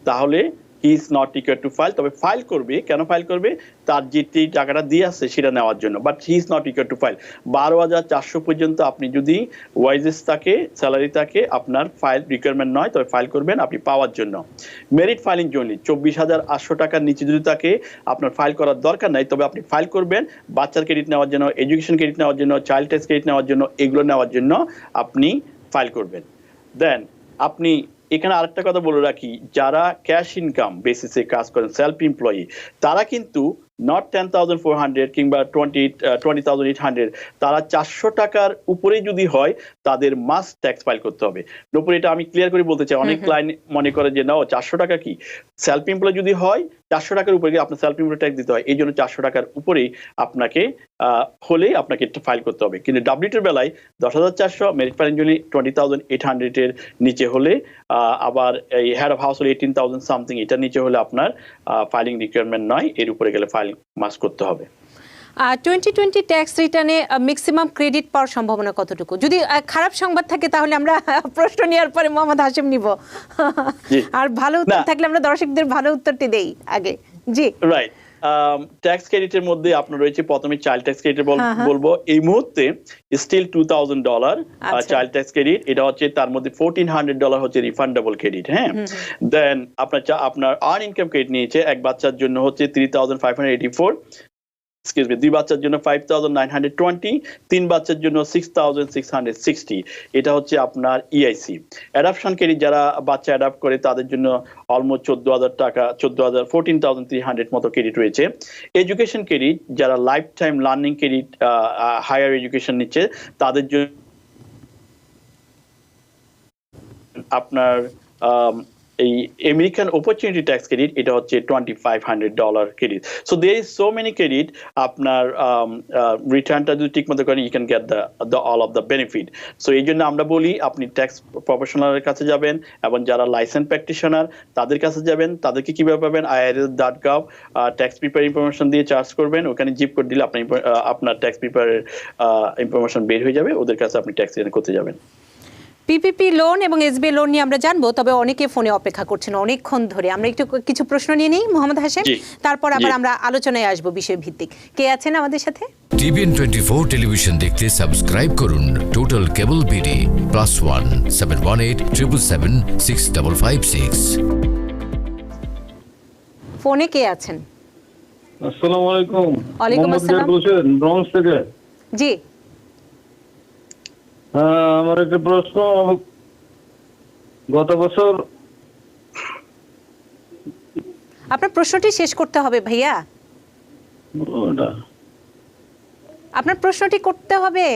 তাহলে he is not required to file. তবে ফাইল করবে, কেন ফাইল করবে, তার যেটি টাকাটা দিয়ে আসছে সেটা নেওয়ার জন্য, but he is not required to file. 12,400 পর্যন্ত আপনি যদি ওয়াইজেস থাকে, স্যালারি থাকে, আপনার ফাইল রিকোয়ারমেন্ট নয়, তবে ফাইল করবেন আপনি পাওয়ার জন্য। মেরিট ফাইলিং জন্য 24,800 টাকার নিচে যদি থাকে, আপনার ফাইল করার দরকার নাই, তবে আপনি ফাইল করবেন বাচ্চার ক্রেডিট নেওয়ার জন্য, এডুকেশন ক্রেডিট নেওয়ার জন্য, চাইল্ড ট্যাক্স ক্রেডিট নেওয়ার জন্য, এগুলো নেওয়ার জন্য আপনি ফাইল করবেন। দেন আপনি এখানে আরেকটা কথা বলে রাখি, যারা ক্যাশ ইনকাম বেসিসে কাজ করেন, সেলফ এমপ্লয়ি, তারা কিন্তু নট 10,400 কিংবা 20,800, তারা 400 টাকার উপরে যদি হয় তাদের মাস্ট ট্যাক্স ফাইল করতে হবে। উপরে এটা আমি ক্লিয়ার করে বলতে চাই, অনেক ক্লায়েন্ট মনে করে যে না 400 টাকা কি, সেলফ এমপ্লয় যদি হয় 400 টাকার উপরে আপনার সেলফ এমপ্লয় ট্যাক্স দিতে হয়, এই জন্য 400 টাকার উপরেই আপনাকে হলেই আপনাকে ফাইল করতে হবে। কিন্তু W2 বেলায় 10,400, মেরিট ফাইলিং জন্য 20,800 এর নিচে হলে, আবার এই হেড অফ হাউস হলে 18,000 সামথিং, এটার নিচে হলে আপনার ফাইলিং রিকোয়ারমেন্ট নয়, এর উপরে গেলে ফাইল মাস্ট করতে হবে। 2020 ট্যাক্স রিটার্নে ম্যাক্সিমাম ক্রেডিট পাওয়ার সম্ভাবনা কতটুকু? যদি খারাপ সংবাদ থাকে তাহলে আমরা প্রশ্ন নেওয়ার পরে মোহাম্মদ হাশেম নিব, আর ভালো উত্তর থাকলে আমরা দর্শকদের ভালো উত্তরটি দেই আগে। জি, রাইট। ট্যাক্স ক্রেডিটের মধ্যে আপনার রয়েছে প্রথমে চাইল্ড ট্যাক্স ক্রেডিট বলবো, এই মুহূর্তে স্টিল $2,000 চাইল্ড ট্যাক্স ক্রেডিট, এটা হচ্ছে তার মধ্যে $1,400 হচ্ছে রিফান্ডেবল ক্রেডিট। হ্যাঁ, দেন আপনার আর্ন ইনকাম ক্রেডিট নিয়েছে, এক বাচ্চার জন্য হচ্ছে 3,584, এক্সকিউজ মি, 2 বাচ্চার জন্য 5,920, 3 বাচ্চার জন্য 6,660, এটা হচ্ছে আপনার ইআইসি। অ্যাডাপশন ক্রেডিট, যারা বাচ্চা অ্যাডাপ্ট করে তাদের জন্য অলমোস্ট 14,000 টাকা, 14,300 মতো ক্রেডিট রয়েছে। এডুকেশন ক্রেডিট, যারা life time learning credit higher education নিচ্ছে, তাদের জন্য আপনার এই আমেরিকান অপরচুনিটি ট্যাক্স ক্রেডিট, এটা হচ্ছে $2,500 credit. So there is so many credit. আপনার রিটার্নটা যদি ঠিক মতো করেন, you can get the all of the benefit. So এই জন্য আমরা বলি আপনি ট্যাক্স প্রফেশনালের কাছে যাবেন, এবং যারা লাইসেন্স প্র্যাকটিশনার তাদের কাছে যাবেন। তাদেরকে কিভাবে পাবেন? irs.gov ট্যাক্স প্রিপেয়ার ইনফরমেশন দিয়ে চার্জ করবেন, ওখানে জিপ কোড দিলে আপনার ট্যাক্স প্রিপেয়ারের ইনফরমেশন বের হয়ে যাবে, ওদের কাছে আপনি ট্যাক্স রিটার্ন করতে যাবেন। পিপিপি লোন এবং এসবিআই লোন নিয়ে আমরা জানবো, তবে অনেকে ফোনে অপেক্ষা করছেন অনেকক্ষণ ধরে। আমরা একটু কিছু প্রশ্ন নিয়ে নিই মোহাম্মদ হাশেম, তারপর আবার আমরা আলোচনায় আসবো বিষয় ভিত্তিক। কে আছেন আমাদের সাথে? টিভিএন 24 টেলিভিশন দেখতে সাবস্ক্রাইব করুন টোটাল কেবল বিডি +1 718 777 6556। ফোনে কে আছেন? আসসালামু আলাইকুম। ওয়ালাইকুম আসসালাম। বলছেন ব্রঞ্জ থেকে? জি। আমার একটা প্রশ্ন, গত বছর আপনার প্রশ্নটি শেষ করতে হবে ভাইয়া, আপনার প্রশ্নটি করতে হবে।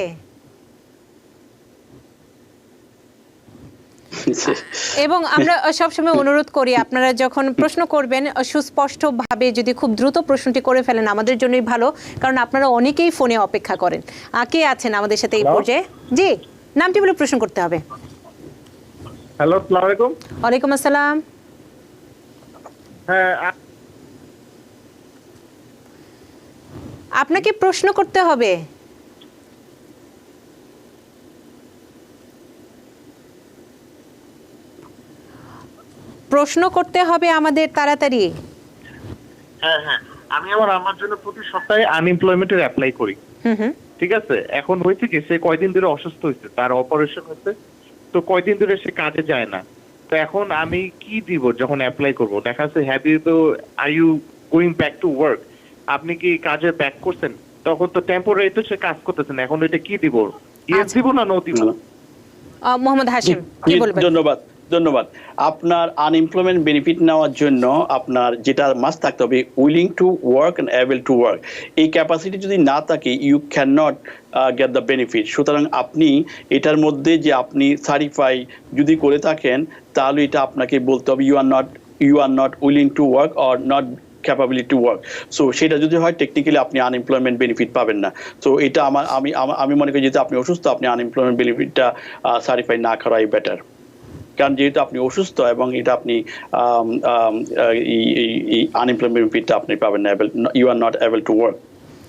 এবং আমরা সবসময় অনুরোধ করি আপনারা যখন প্রশ্ন করবেন সুস্পষ্টভাবে যদি খুব দ্রুত প্রশ্নটি করে ফেলেন আমাদের জন্যই ভালো, কারণ আপনারা অনেকেই ফোনে অপেক্ষা করেন। কে আছেন আমাদের সাথে এই পর্যায়ে? জি, নামটি বলে প্রশ্ন করতে হবে। হ্যালো, আসসালামু আলাইকুম। ওয়ালাইকুম আসসালাম। হ্যাঁ, আপনাকে প্রশ্ন করতে হবে। প্রশ্ন করতে হবে আমাদের তাড়াতাড়ি। হ্যাঁ, আমি আমার জন্য প্রতি সপ্তাহে আনএমপ্লয়মেন্টের অ্যাপ্লাই করি। ঠিক আছে, এখন হয়েছে কি সে কয়দিন ধরে অসুস্থ হয়েছে, তার অপারেশন হয়েছে, তো কয়দিন ধরে সে কাজে যায় না। তো এখন আমি কি দিব যখন অ্যাপ্লাই করব? দেখা যাচ্ছে হ্যাভ ইউ তো are you going back to work, আপনি কি কাজে ব্যাক করছেন? তখন তো টেম্পোরারি তো সে কাজ করতেছেন, এখন এটা কি দিব? ইয়েস দিব না নো দিব? মোহাম্মদ হাশিম কি বলবেন? ধন্যবাদ। আপনার আনএমপ্লয়মেন্ট বেনিফিট নেওয়ার জন্য আপনার যেটা মাস্ট থাকতে হবে, willing to work and able to work. এই ক্যাপাসিটি যদি না থাকে, you can not get the benefit. সুতরাং আপনি এটার মধ্যে যে আপনি সার্টিফাই যদি করে থাকেন, তাহলে এটা আপনাকে বলতে হবে you are not willing to work or not capability to work. So সেটা যদি হয়, টেকনিক্যালি আপনি আনএমপ্লয়মেন্ট বেনিফিট পাবেন না। সো এটা আমি মনে করি, যেহেতু আপনি অসুস্থ, আপনি আনএমপ্লয়মেন্ট বেনিফিটটা সার্টিফাই না করাই বেটার। কারণ যেহেতু আপনি অসুস্থ এবং এটা আপনি আনএমপ্লয়মেন্ট বেনিফিটটা আপনি পাবেন না, you are not able to work.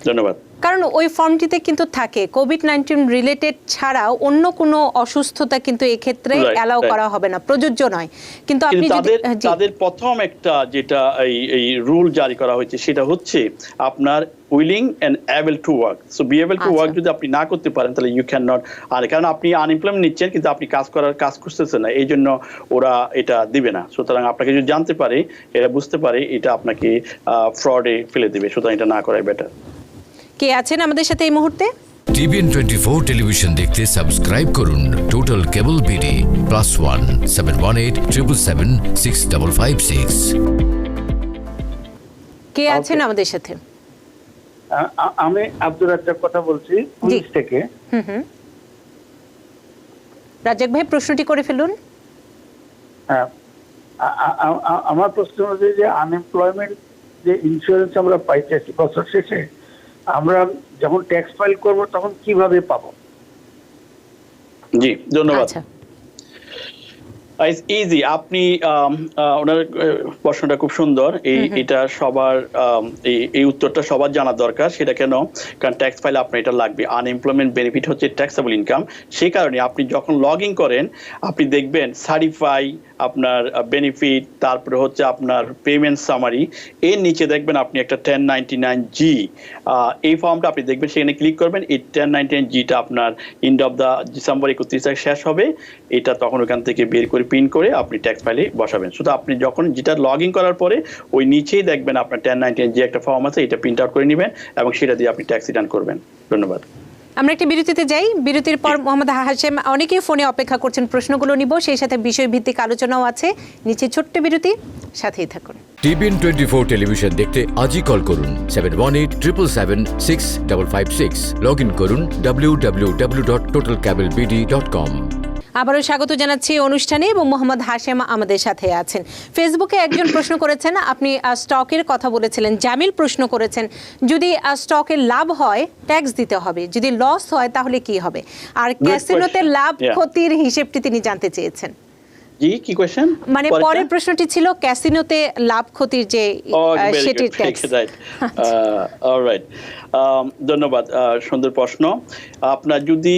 ধন্যবাদ। কারণ ওই ফর্মটিতে কিন্তু থাকে কোভিড-19 রিলেটেড ছাড়াও অন্য কোনো অসুস্থতা কিন্তু এই ক্ষেত্রে অ্যালাউ করা হবে না, প্রযোজ্য নয়। কিন্তু আপনি তাদের প্রথম একটা যেটা এই রুল জারি করা হয়েছে, সেটা হচ্ছে আপনার willing and able to work. So be able to work যদি আপনি না করতে পারেন, তাহলে ইউ ক্যান নট। কারণ আপনি আনএমপ্লয়মেন্ট নিচ্ছেন কিন্তু আপনি কাজ করতেছেন না, এই জন্য ওরা এটা দিবে না। সুতরাং আপনাকে যদি জানতে পারে, এরা বুঝতে পারে, এটা আপনাকে ফ্রডে ফেলে দিবে। সুতরাং এটা না করাই বেটার। কে আছেন আমাদের সাথে এই মুহূর্তে? টিভিএন 24 টেলিভিশন দেখতে সাবস্ক্রাইব করুন টোটাল কেবল বিডি +1 718 777 6556। কে আছেন আমাদের সাথে? আমি আব্দুর রাজ্জাক কথা বলছি পুলিশ থেকে। রাজ্জাক ভাই, প্রশ্নটি করে ফেলুন। হ্যাঁ, আমার প্রশ্ন হচ্ছে যে আনএমপ্লয়মেন্ট যে ইন্স্যুরেন্স আমরা পাইতেছি বছর শেষে, আমরা যখন ট্যাক্স ফাইল করব তখন কিভাবে পাবো? জি, ধন্যবাদ। ইজি। আপনি ওনার প্রশ্নটা খুব সুন্দর। এটা সবার এই উত্তরটা সবার জানা দরকার। সেটা কেন? কারণ ট্যাক্স ফাইল আপনার এটা লাগবে। আনএমপ্লয়মেন্ট বেনিফিট হচ্ছে ট্যাক্সেবল ইনকাম। সেই কারণে আপনি যখন লগ ইন করেন, আপনি দেখবেন সার্টিফাই, আপনার বেনিফিট, তারপরে হচ্ছে আপনার পেমেন্ট সামারি, এর নিচে দেখবেন আপনি একটা 1099G এই ফর্মটা আপনি দেখবেন। সেখানে ক্লিক করবেন। এই 1099Gটা আপনার এন্ড অফ দ্য ডিসেম্বর 31 তারিখ শেষ হবে। এটা তখন ওখান থেকে বের করে প্রিন্ট করে আপনি ট্যাক্স ফাইলে বসাবেন। শুধু আপনি যখন যেটা লগ ইন করার পরে ওই নিচেই দেখবেন আপনার 1099G একটা ফর্ম আছে, এটা প্রিন্ট আউট করে নেবেন এবং সেটা দিয়ে আপনি ট্যাক্স রিটার্ন করবেন। ধন্যবাদ। আমরা একটি বিরতিতে যাই। বিরতির পর মোহাম্মদ হাশেম, অনেকেই ফোনে অপেক্ষা করছেন, প্রশ্নগুলো নিব, সেই সাথে বিষয় ভিত্তিক আলোচনাও আছে। নিচে ছোট্ট বিরতি, সাথেই থাকুন। টিভিএন 24 টেলিভিশন দেখতে আজই কল করুন 718 777 6556। লগ ইন করুন www.totalcablebd.com। আবারও স্বাগত জানাচ্ছি অনুষ্ঠানে এবং মোহাম্মদ হাশেম আমাদের সাথে আছেন। ফেসবুকে একজন প্রশ্ন করেছেন, আপনি স্টকের কথা বলেছিলেন, জামিল প্রশ্ন করেছেন যদি স্টকের লাভ হয় ট্যাক্স দিতে হবে, যদি লস হয় তাহলে কি হবে? আর ক্যাসিনোতে লাভ ক্ষতির হিসেবটি তিনি জানতে চেয়েছেন। জি, কি কোশ্চেন? মানে পরের প্রশ্নটি ছিল ক্যাসিনোতে লাভ ক্ষতির যে সেটির ট্যাক্স। অলরাইট, ধন্যবাদ, সুন্দর প্রশ্ন। আপনার যদি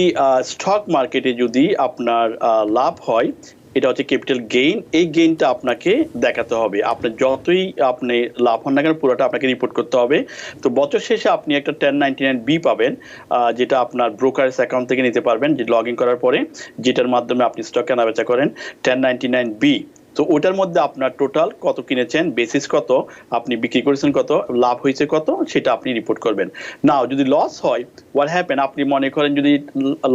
স্টক মার্কেটে যদি আপনার লাভ হয়, এটা হচ্ছে ক্যাপিটাল গেইন। এই গেইনটা আপনাকে দেখাতে হবে। আপনার যতই আপনি লাভ হন না কেন পুরোটা আপনাকে রিপোর্ট করতে হবে। তো বছর শেষে আপনি একটা 1099B পাবেন, যেটা আপনার ব্রোকারেজ অ্যাকাউন্ট থেকে নিতে পারবেন, যে লগ ইন করার পরে, যেটার মাধ্যমে আপনি স্টক কেনা বেচা করেন। 1099B, তো ওটার মধ্যে আপনার টোটাল কত কিনেছেন, বেসিস কত, আপনি বিক্রি করেছেন কত, লাভ হয়েছে কত, সেটা আপনি রিপোর্ট করবেন। নাও যদি লস হয়, হোয়াট হ্যাপেন, আপনি মনে করেন যদি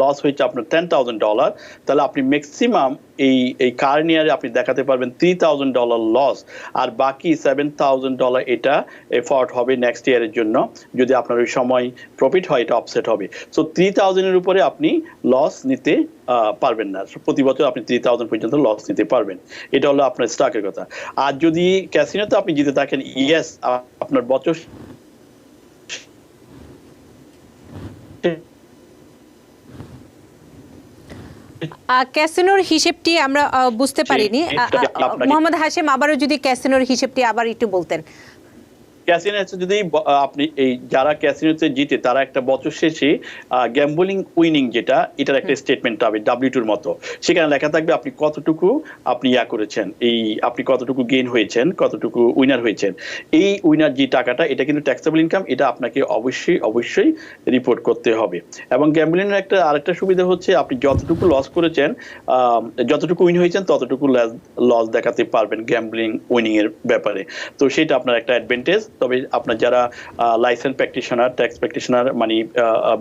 লস হয়েছে আপনার $10,000, তাহলে আপনি ম্যাক্সিমাম এই কারেন্ট ইয়ারে আপনি দেখাতে পারবেন $3,000 লস, আর বাকি $7,000 এটা এফর্ট হবে নেক্সট ইয়ারের জন্য। যদি আপনার ওই সময় প্রফিট হয়, এটা অফসেট হবে। সো 3,000 এর উপরে আপনি লস নিতে পারবেন না। প্রতি বছর আপনি 3,000 পর্যন্ত লস নিতে পারবেন। এটা হলো আপনার স্টকের কথা। আর যদি ক্যাসিনোতে আপনি জিতে থাকেন, ইয়েস, আপনার বছর ক্যাসিনোর হিসেবটি আমরা বুঝতে পারিনি। মোহাম্মদ হাশেম, আবারও যদি ক্যাসিনোর হিসেবটি আবার একটু বলতেন। ক্যাসিনোতে যদি আপনি যারা ক্যাসিনোতে জিতে, তারা একটা বছর শেষে গ্যাম্বলিং উইনিং, যেটা এটার একটা স্টেটমেন্ট পাবে W2-র মতো। সেখানে লেখা থাকবে আপনি কতটুকু আপনি করেছেন, আপনি কতটুকু গেইন হয়েছেন, কতটুকু উইনার হয়েছেন। এই উইনার যে টাকাটা, এটা কিন্তু ট্যাক্সেবল ইনকাম, এটা আপনাকে অবশ্যই রিপোর্ট করতে হবে। এবং গ্যাম্বলিং এর আরেকটা সুবিধা হচ্ছে, আপনি যতটুকু লস করেছেন, যতটুকু উইন হয়েছেন, ততটুকু লস দেখাতে পারবেন গ্যাম্বলিং উইনিং এর ব্যাপারে। তো সেটা আপনার একটা অ্যাডভান্টেজ। তবে আপনার যারা লাইসেন্স প্র্যাকটিশনার, ট্যাক্স প্র্যাকটিশনার মানে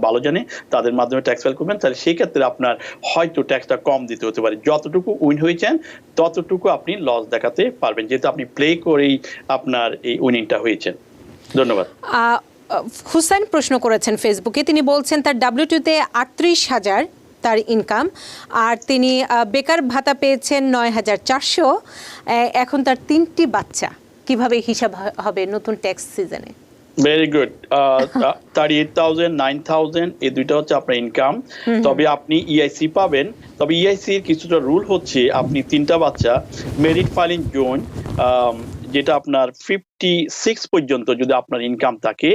ভালো জানে, তাদের মাধ্যমে ট্যাক্স ফাইল করবেন, তাহলে সেই ক্ষেত্রে আপনার হয়তো ট্যাক্সটা কম দিতে হতে পারে। যতটুকু উইন হয়েছেন ততটুকু আপনি লস দেখাতে পারবেন, যেহেতু আপনি প্লে করেই আপনার এই উইনিংটা হয়েছেন। ধন্যবাদ। হুসাইন প্রশ্ন করেছেন ফেসবুকে, তিনি বলছেন তার W2-তে 38,000 তার ইনকাম, আর তিনি বেকার ভাতা পেয়েছেন 9,400। এখন তার 3টি বাচ্চা, কিভাবে হিসাব হবে নতুন ট্যাক্স সিজনে? Very good. 38,000, 9,000 এই দুইটা হচ্ছে আপনার ইনকাম। তবে আপনি EIC পাবেন। তবে EIC এর কিছুটা রুল হচ্ছে, আপনি 3টা বাচ্চা, মেরিট ফাইলিং জোন, যেটা আপনার 56 পর্যন্ত যদি আপনার ইনকাম থাকে,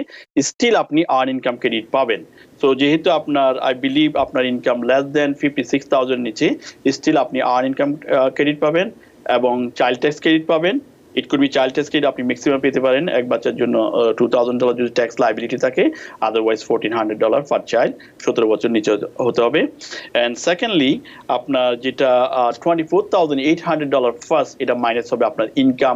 স্টিল আপনি আর্ন ইনকাম ক্রেডিট পাবেন। তো যেহেতু আপনার আই বিলিভ আপনার ইনকাম লেস দেন 56,000 নিচে, স্টিল আপনি আর্ন ইনকাম ক্রেডিট পাবেন এবং চাইল্ড ট্যাক্স ক্রেডিট পাবেন। It could be child tax credit আপনি ম্যাক্সিমাম পেতে পারেন এক বাচ্চার জন্য $2,000 যদি ট্যাক্স লাইবিলিটি থাকে, আদারওয়াইজ $1,400 পার চাইল্ড, 17 বছর নিচে হতে হবে। অ্যান্ড সেকেন্ডলি আপনার যেটা $24,800 ফার্স্ট, এটা মাইনাস হবে আপনার ইনকাম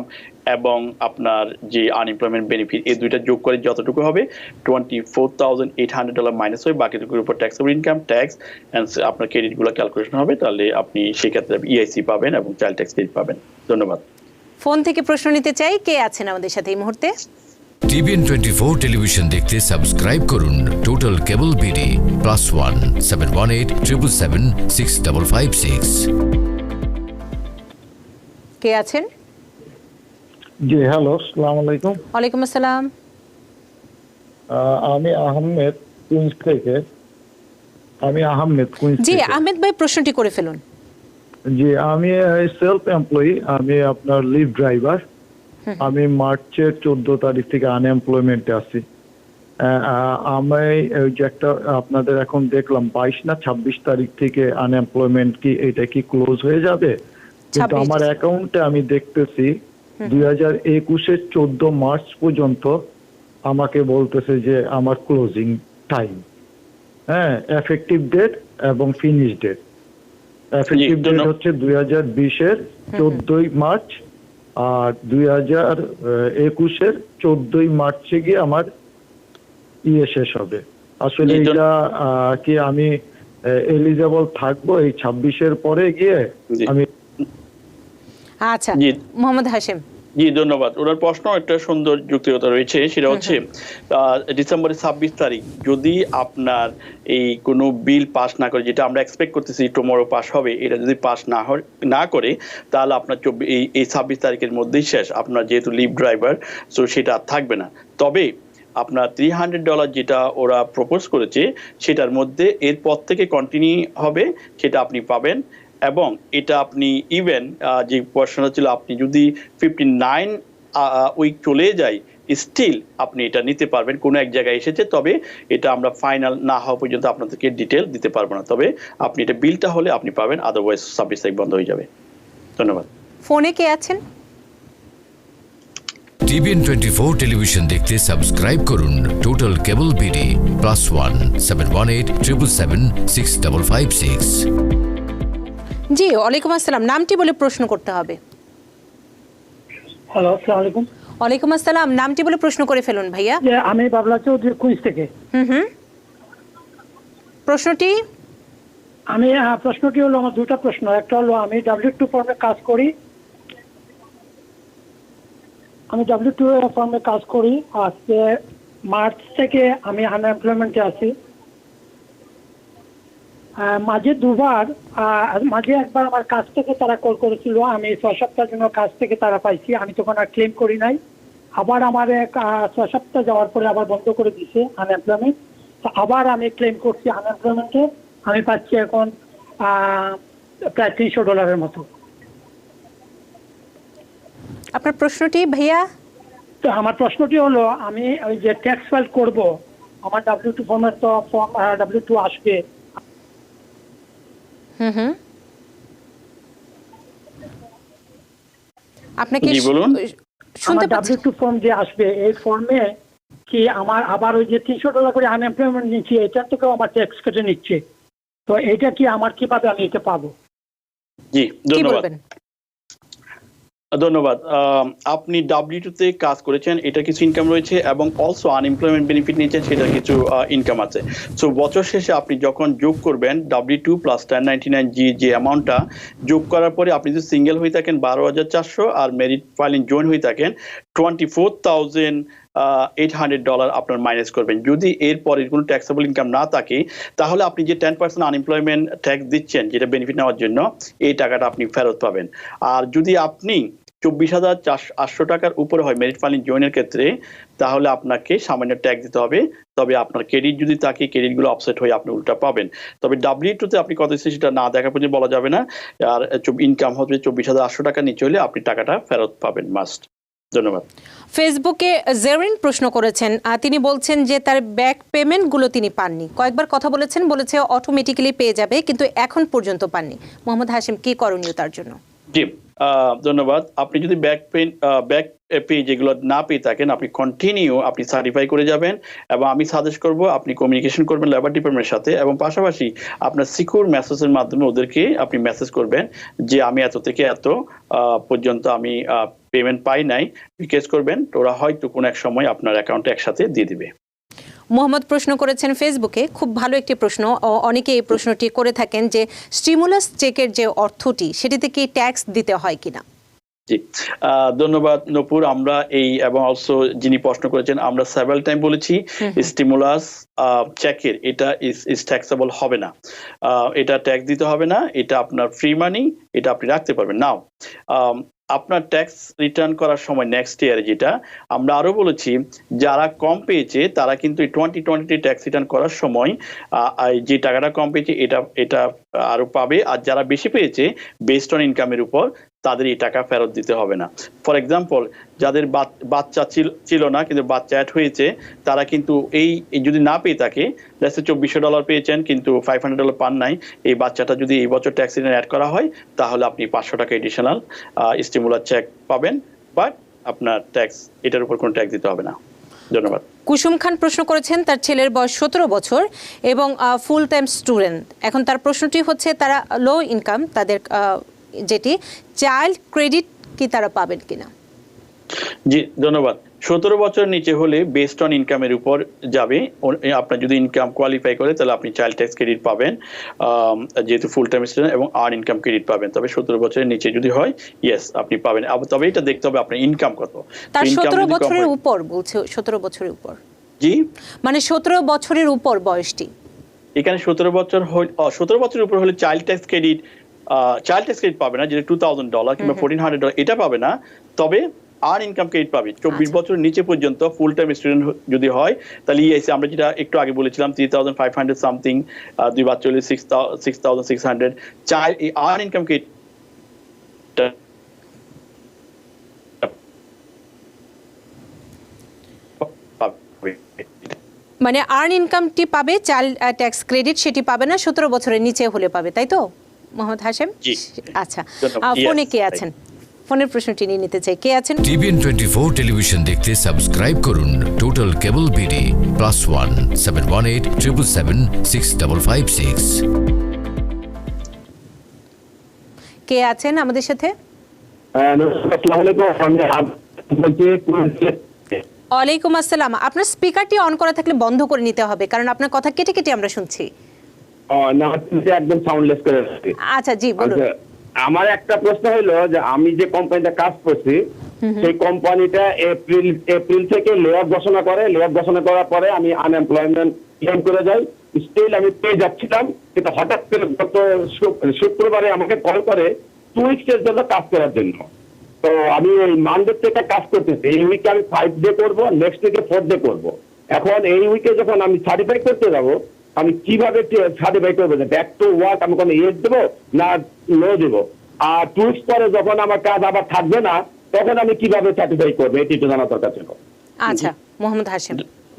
এবং আপনার যে আনএমপ্লয়মেন্ট বেনিফিট, এই দুইটা যোগ করে যতটুকু হবে $24,800 মাইনাস হয়ে বাকিটুকুর উপর ট্যাক্সেবল ইনকাম, ট্যাক্স অ্যান্ড আপনার ক্রেডিটগুলো ক্যালকুলেশন হবে। তাহলে আপনি সেক্ষেত্রে EIC পাবেন এবং চাইল্ড ট্যাক্স ক্রেডিট পাবেন। ধন্যবাদ। ফোন থেকে প্রশ্ন নিতে চাই, কে আছেন আমাদের সাথে এই মুহূর্তে? TVN 24 টেলিভিশন দেখতে সাবস্ক্রাইব করুন টোটাল কেবল বিডি +1 718 777 6556। কে আছেন? জি, হ্যালো, আসসালামু আলাইকুম। ওয়ালাইকুম আসসালাম। আমি আহমেদ কুইন্স থেকে। জি আহমেদ ভাই, প্রশ্নটি করে ফেলুন। জি, আমি সেলফ এমপ্লয়ি, আমি আপনার লিভ ড্রাইভার। আমি মার্চের 14 তারিখ থেকে আনএমপ্লয়মেন্টে আছি। আমি যে একটা আপনাদের এখন দেখলাম 22 না 26 তারিখ থেকে আনএমপ্লয়মেন্ট এটা কি ক্লোজ হয়ে যাবে? কিন্তু আমার অ্যাকাউন্টে আমি দেখতেছি 2021-এর 14 মার্চ পর্যন্ত আমাকে বলতেছে যে আমার ক্লোজিং টাইম, হ্যাঁ, এফেক্টিভ ডেট এবং ফিনিশ ডেট। এফেক্টিভ ডেট হচ্ছে 2020-এর 14ই মার্চ, আর 2021-এর 14ই মার্চে গিয়ে আমার শেষ হবে। আসলে এটা কি আমি এলিজেবল থাকবো এই 26-এর পরে গিয়ে? আমি আচ্ছা, মোহাম্মদ হাশেম। জি ধন্যবাদ। ওনার প্রশ্ন একটা সুন্দর যুক্তিগত রয়েছে, সেটা হচ্ছে ডিসেম্বরের 26 তারিখ যদি আপনার এই কোনো বিল পাস না করে, যেটা আমরা এক্সপেক্ট করতেছি টুমরো পাস হবে, এটা যদি পাস না করে তাহলে আপনার এই 26 তারিখের মধ্যেই শেষ। আপনার যেহেতু লিভ ড্রাইভার, সো সেটা আর থাকবে না। তবে আপনার $300 যেটা ওরা প্রপোজ করেছে সেটার মধ্যে এরপর থেকে কন্টিনিউ হবে, সেটা আপনি পাবেন। এবং এটা আপনি ইভেন যে প্রশ্নটা ছিল, আপনি যদি 59 উইক চলে যায় স্টিল আপনি এটা নিতে পারবেন, কোনো এক জায়গায় এসেছে। তবে এটা আমরা ফাইনাল না হওয়া পর্যন্ত আপনাদেরকে ডিটেল দিতে পারবো না। তবে আপনি এটা বিলটা হলে আপনি পাবেন, আদারওয়াইজ 26 তারিখ বন্ধ হয়ে যাবে। ধন্যবাদ। ফোনে কে আছেন? টিভিএন 24 টেলিভিশন দেখতে সাবস্ক্রাইব করুন টোটাল কেবল বিডি +1 718 777 6556। জি, ওয়ালাইকুম আসসালাম। নামটি বলে প্রশ্ন করতে হবে। হ্যালো, আসসালামু আলাইকুম। ওয়ালাইকুম আসসালাম। নামটি বলে প্রশ্ন করে ফেলুন ভাইয়া। যে আমি বাবলা চৌধুরী কুইন্স থেকে। প্রশ্নটি? প্রশ্নটি হলো, আমার দুটো প্রশ্ন। একটা হলো আমি W2 ফর্মে কাজ করি। আজকে মার্চ থেকে আমি আনএমপ্লয়মেন্টে আছি। মাঝে একবার আমার কাজ থেকে তারা কল করেছিল, আমি 6 সপ্তাহের জন্য কাজ থেকে তারা পাইছি, আমি তখন আর ক্লেম করি নাই। আবার আমার 6 সপ্তাহ যাওয়ার পরে আবার বন্ধ করে দিছে আনএমপ্লয়মেন্ট। তো আবার আমি ক্লেম করছি আনএমপ্লয়মেন্টে, আমি পাচ্ছি এখন প্রায় $300 মতো। আপনার প্রশ্নটি ভাইয়া? তো আমার প্রশ্নটি হলো, আমি ওই যে ট্যাক্স ফাইল করব, আমার W2 ফর্মের তো W2 আসবে। আপনাকে বলুন। শুনতে পাচ্ছি। W2 ফর্ম যে আসবে, এই ফর্মে কি আমার আবার ওই যে $300 করে আনএমপ্লয়মেন্ট নিচ্ছি, এটার থেকেও আমার ট্যাক্স কেটে নিচ্ছে। তো এটা কি আমার কিভাবে আমি এটা পাবো? জি কি ধন্যবাদ। বলবেন? ধন্যবাদ। আপনি W2 তে কাজ করেছেন, এটা কিছু ইনকাম রয়েছে, এবং অলসো আনএমপ্লয়মেন্ট বেনিফিট নিয়েছেন, সেটা কিছু ইনকাম আছে। সো বছর শেষে আপনি যখন যোগ করবেন W2 প্লাস 1099G যে অ্যামাউন্টটা যোগ করার পরে, আপনি যদি সিঙ্গেল হয়ে থাকেন 12,400, আর মেরিট ফাইলিং জয়েন হয়ে থাকেন $24,800 আপনার মাইনাস করবেন। যদি এর পরে কোনো ট্যাক্সেবল ইনকাম না থাকে, তাহলে আপনি যে 10% আনএমপ্লয়মেন্ট ট্যাক্স দিচ্ছেন, যেটা বেনিফিট নেওয়ার জন্য, এই টাকাটা আপনি ফেরত পাবেন। আর যদি আপনি 24,800 টাকার উপরে হয় মেরিট ফাইলিং জয়েনের ক্ষেত্রে, তাহলে আপনাকে সামান্য ট্যাক্স দিতে হবে। তবে আপনার ক্রেডিট যদি থাকে, ক্রেডিটগুলো অফসেট হয়ে আপনি উল্টা পাবেন। তবে W2 তে আপনি কত দিচ্ছেন সেটা না দেখা পর্যন্ত বলা যাবে না। আর ইনকাম হবে 24,800 টাকা নিচে হলে আপনি টাকাটা ফেরত পাবেন মাস্ট। ধন্যবাদ। ফেসবুকে জেরিন প্রশ্ন করেছেন, তিনি বলছেন যে তার ব্যাক পেমেন্টগুলো তিনি পাননি। কয়েকবার কথা বলেছে অটোমেটিক্যালি পেয়ে যাবে, কিন্তু এখন পর্যন্ত পাননি। মোহাম্মদ হাশিম, কি করণীয় তার জন্য? জি ধন্যবাদ। আপনি যদি ব্যাক পে যেগুলো না পেয়ে থাকেন, আপনি কন্টিনিউ আপনি সার্টিফাই করে যাবেন, এবং আমি সাজেস্ট করব আপনি কমিউনিকেশন করবেন লেবার ডিপার্টমেন্টের সাথে, এবং পাশাপাশি আপনার সিকিউর মেসেজের মাধ্যমে ওদেরকে আপনি মেসেজ করবেন যে আমি এত থেকে এত পর্যন্ত আমি পেমেন্ট পাই নাই, রিকোয়েস্ট করবেন। ওরা হয়তো কোনো এক সময় আপনার অ্যাকাউন্টে একসাথে দিয়ে দিবে। মোহাম্মদ প্রশ্ন করেছেন ফেসবুকে, খুব ভালো একটি প্রশ্ন। অনেকে এই প্রশ্নটি করে থাকেন যে স্টিমুলাস চেকের যে অর্থটি, সেটিতে কি ট্যাক্স দিতে হয় কিনা? জি ধন্যবাদ নূপুর। আমরা এবং অলসো যিনি প্রশ্ন করেছেন, আমরা সেভারাল টাইম বলেছি স্টিমুলাস চেকের এটা ইজ ট্যাক্সেবল হবে না, এটা ট্যাক্স দিতে হবে না, এটা আপনার ফ্রি মানি, এটা আপনি রাখতে পারবেন। নাও আপনার ট্যাক্স রিটার্ন করার সময় নেক্সট ইয়ারে, যেটা আমরা আরো বলেছি, যারা কম পেয়েছে তারা কিন্তু 2020 ট্যাক্স রিটার্ন করার সময় যে টাকাটা কম পেয়েছে এটা আরো পাবে। আর যারা বেশি পেয়েছে বেসড অন ইনকামের উপর, তাদের এই টাকা ফেরত দিতে হবে না। ফর এক্সাম্পল, যাদের বাচ্চা ছিল না কিন্তু বাচ্চা অ্যাড হয়েছে, তারা কিন্তু এই যদি না পেয়ে থাকে, $2,400 পেয়েছেন কিন্তু $500 পান নাই, এই বাচ্চাটা যদি এই বছর ট্যাক্স রিটার্ন অ্যাড করা হয়, তাহলে আপনি $500 এডিশনাল স্টিমুলাস চেক পাবেন, বাট আপনার ট্যাক্স এটার উপর কোনো ট্যাক্স দিতে হবে না। ধন্যবাদ। কুসুম খান প্রশ্ন করেছেন, তার ছেলের বয়স 17 বছর এবং ফুল টাইম স্টুডেন্ট। এখন তার প্রশ্নটি হচ্ছে, তারা লো ইনকাম, তাদের যেটি চাইল্ড ক্রেডিট কি তারা পাবেন কিনা? জি ধন্যবাদ। 17 বছরের নিচে হলে বেসড অন ইনকামের উপর যাবে। আপনার যদি ইনকাম কোয়ালিফাই করে তাহলে আপনি চাইল্ড ট্যাক্স ক্রেডিট পাবেন, যেহেতু ফুল টাইম স্টুডেন্ট, এবং আর্ন ইনকাম ক্রেডিট পাবেন। তবে 17 বছরের নিচে যদি হয়, ইয়েস আপনি পাবেন। তবে এটা দেখতে হবে আপনার ইনকাম কত। তার Income 17 যদি কম বছরের হয়- উপর বলছে, 17 বছরের উপর, জি, মানে 17 বছরের উপর বয়সটি। এখানে 17 বছরের উপর হলে চাইল্ড ট্যাক্স ক্রেডিট পাবে না, যেটা $2,000 কিংবা $1,400 এটা পাবে না। তবে আর্ন ইনকাম ক্রেডিট পাবে 24 বছরের নিচে পর্যন্ত ফুল টাইম স্টুডেন্ট যদি হয়, তাহলে ইএসএ আমরা যেটা একটু আগে বলেছিলাম 3,500 সামথিং, 2 বাচ্চা হলে 6,600 চাইল্ড আর্ন ইনকাম ক্রেডিট মানে আর্ন ইনকামটি পাবে, চাইল্ড ট্যাক্স ক্রেডিট সেটি পাবে না, 17 বছরের নিচে হলে পাবে, তাই তো মোহাম্মদ হাশেম? জি। আচ্ছা, ধন্যবাদ। ফোনে Yes, কে তাই। আছেন? ফোনের প্রশ্নটি নিয়ে নিতে চাই, কে আছেন? টিভিএন 24 টেলিভিশন দেখতে সাবস্ক্রাইব করুন টোটাল কেবল বিডি +1 718 777 6556। কে আছেন আমাদের সাথে? ওয়ালাইকুম আসসালাম। আপনার স্পিকারটি অন করা থাকলে বন্ধ করে নিতে হবে, কারণ আপনার কথা কেটে কেটে আমরা শুনছি। একদম সাউন্ডলেস করে রাখছি। আচ্ছা, জি বলুন। আচ্ছা, আমার একটা প্রশ্ন হলো যে আমি যে কোম্পানিতে কাজ করছি সেই কোম্পানিটা এপ্রিল থেকে লে-অফ ঘোষণা করে, লে-অফ ঘোষণা করার পরে আমি আনএমপ্লয়মেন্ট ক্লেম করে যাই। স্টিল আমি পেয়ে যাচ্ছিলাম, কিন্তু হঠাৎ করে গত শুক্রবারে আমাকে কল করে 2 উইকসের জন্য কাজ করার জন্য। তো আমি ওই মানডে থেকে কাজ করতেছি। এই উইকে আমি 5 ডে করবো, নেক্সট উইকে 4 ডে করবো। এখন এই উইকে যখন আমি সার্টিফাই করতে যাবো, আমি কিভাবে সার্টিফাই করবো যে ব্যাক টু ওয়ার্ক আমি কোনো ইয়েস দেবো না নো দেবো? আর 2 উইকস পরে যখন আমার কাজ আবার থাকবে না, তখন আমি কিভাবে সার্টিফাই করবো? এটি একটু জানা দরকার ছিল। আচ্ছা, মোহাম্মদ হাশেম।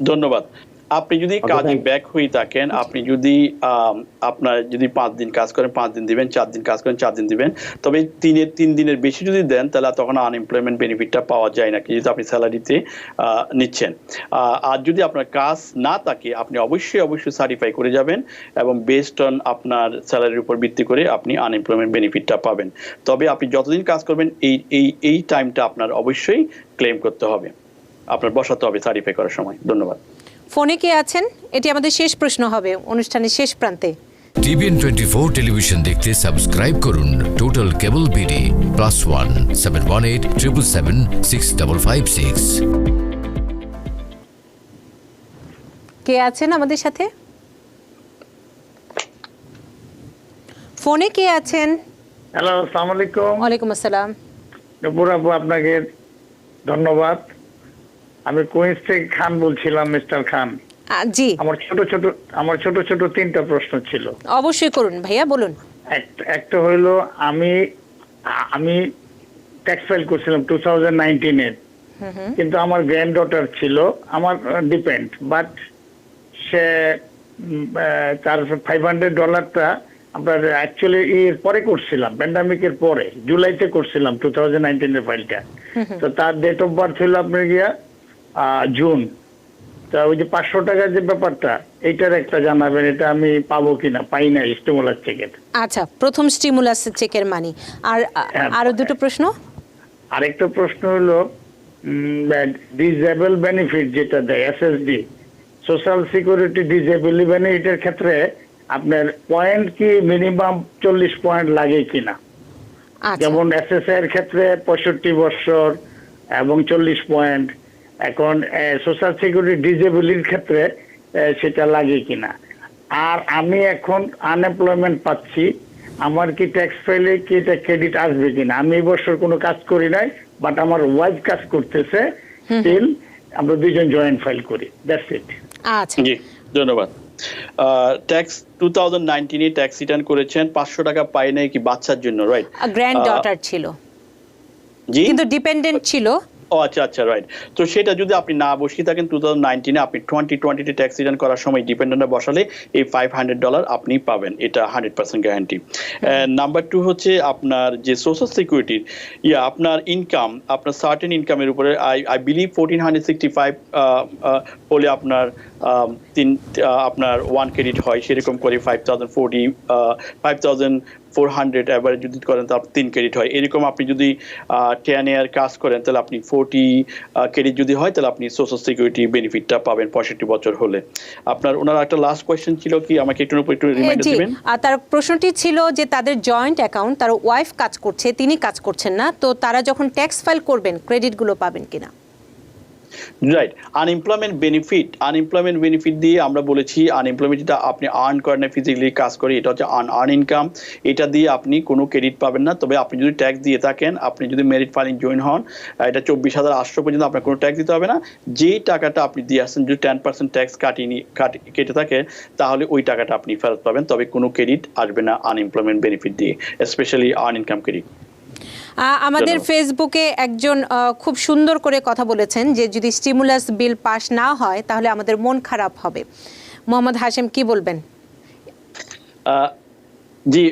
ধন্যবাদ। আপনি যদি কাজে ব্যাক হয়ে থাকেন, আপনি যদি আপনার যদি 5 দিন কাজ করেন 5 দিন দিবেন, 4 দিন কাজ করেন 4 দিন দিবেন। তবে 3 দিনের বেশি যদি দেন তাহলে তখন আনএমপ্লয়মেন্ট বেনিফিটটা পাওয়া যায় না, যেহেতু আপনি স্যালারিতে নিচ্ছেন। আর যদি আপনার কাজ না থাকে আপনি অবশ্যই সার্টিফাই করে যাবেন, এবং বেসড অন আপনার স্যালারির উপর ভিত্তি করে আপনি আনএমপ্লয়মেন্ট বেনিফিটটা পাবেন। তবে আপনি যতদিন কাজ করবেন এই টাইমটা আপনার অবশ্যই ক্লেম করতে হবে, আপনার বসাতে হবে সার্টিফাই করার সময়। ধন্যবাদ। ফোনে কে আছেন? এটি আমাদের শেষ প্রশ্ন হবে অনুষ্ঠানের শেষ প্রান্তে। টিভিএন 24 টেলিভিশন দেখতে সাবস্ক্রাইব করুন টোটাল কেবল বিডি +1 718 777 6556। কে আছেন আমাদের সাথে? ফোনে কে আছেন? হ্যালো, আসসালামু আলাইকুম। ওয়ালাইকুম আসসালাম। নূপুর আপু, আপনাকে ধন্যবাদ। আমি কুইন্স থেকে খান বলছিলাম, মিস্টার খান। জি, আমার ছোট ছোট 3টা প্রশ্ন ছিল। অবশ্যই করুন ভাইয়া, বলুন। একটা হইলো আমি ট্যাক্স ফাইল করছিলাম 2019-এর, কিন্তু আমার গ্র্যান্ড ডটার ছিল, আমার ডিপেন্ড, বাট সে তার $500টা আপনার অ্যাকচুয়ালি এর পরে করছিলাম, প্যান্ডামিকের পরে জুলাইতে করছিলাম 2019-এর ফাইলটা। তো তার ডেট অফ বার্থ ছিল আপনার জুন। তা ওই যে $500 যে ব্যাপারটা, এইটার একটা জানাবেন, এটা আমি পাবো কিনা, পাই না স্টিমুলাস চেকের। আচ্ছা, প্রথম স্টিমুলাস চেকের মানি। আর আরো দুটো প্রশ্ন। আরেকটা প্রশ্ন হলো ডিসেবল বেনিফিট যেটা দেয় এসএসডি, সোশ্যাল সিকিউরিটি ডিসেবল বেনিফিটের ক্ষেত্রে আপনার পয়েন্ট কি মিনিমাম 40 পয়েন্ট লাগে কিনা? আচ্ছা, যেমন এসএসআই এর ক্ষেত্রে 65 বছর এবং 40 পয়েন্ট। এখন সোশ্যাল সিকিউরিটি ডিসেবলিটির ক্ষেত্রে সেটা লাগে কিনা? আর আমি এখন আনএমপ্লয়মেন্ট পাচ্ছি, আমার কি ট্যাক্স ফাইলে কি এটা ক্রেডিট আসবে কিনা? আমি এই বছর কোনো কাজ করি নাই, বাট আমার ওয়াইফ কাজ করতেছে, স্টিল আমরা দুইজন জয়েন্ট ফাইল করি। That's it. আচ্ছা, জি, ধন্যবাদ। ট্যাক্স 2019-এ ট্যাক্স রিটার্ন করেছেন, $500 পাই নাই কি বাচ্চার জন্য, রাইট? গ্র্যান্ড ডটার ছিল, জি, কিন্তু ডিপেন্ডেন্ট ছিল। ও আচ্ছা, রাইট। তো সেটা যদি আপনি না বসিয়ে থাকেন 2019-এ, আপনি 2020-তে ট্যাক্স রিটার্ন করার সময় ডিপেন্ডেন্টে বসালে এই $500 আপনি পাবেন, এটা 100% গ্যারান্টি। নাম্বার 2 হচ্ছে আপনার যে সোশ্যাল সিকিউরিটির আপনার ইনকাম, আপনার সার্টেন ইনকামের উপরে আই বিলিভ 1465 হলে আপনার আপনার 1 ক্রেডিট হয়, সেরকম করে 5040 400 এভারেজ যদি করেন তাহলে 3 ক্রেডিট হয়। এরকম আপনি যদি 10 ইয়ার কাজ করেন তাহলে আপনি 40 ক্রেডিট যদি হয় তাহলে আপনি সোশ্যাল সিকিউরিটি বেনিফিটটা পাবেন 65 বছর হলে। আপনার ওনার একটা লাস্ট কোয়েশ্চেন ছিল কি, আমাকে একটু রিমাইন্ডার জি, দিবেন? তার প্রশ্নটি ছিল যে তাদের জয়েন্ট অ্যাকাউন্ট, তার ওয়াইফ কাজ করছে, তিনি কাজ করছেন না, তো তারা যখন ট্যাক্স ফাইল করবেন ক্রেডিটগুলো পাবেন কিনা? রাইট, আনএমপ্লয়মেন্ট বেনিফিট দিয়ে আমরা বলেছি আনএমপ্লয়মেন্টটা আপনি আর্ন করেন না, ফিজিক্যালি কাজ করে, এটা হচ্ছে আর্ন ইনকাম, এটা দিয়ে আপনি কোনো ক্রেডিট পাবেন না। তবে আপনি যদি ট্যাক্স দিয়ে থাকেন, আপনি যদি মেরিট ফাইলিং জয়েন হন, এটা 24,800 পর্যন্ত আপনার কোনো ট্যাক্স দিতে হবে না। যেই টাকাটা আপনি দিয়ে আসছেন, যদি 10% ট্যাক্স কেটে থাকে তাহলে ওই টাকাটা আপনি ফেরত পাবেন, তবে কোনো ক্রেডিট আসবে না আনএমপ্লয়মেন্ট বেনিফিট দিয়ে, স্পেশালি আর্ন ইনকাম ক্রেডিট। আমাদের ফেসবুকে একজন খুব সুন্দর করে কথা বলেছেন যে যদি স্টিমুলাস বিল পাস না হয় তাহলে আমাদের মন খারাপ হবে। মোহাম্মদ হাশেম, কি বলবেন? জি,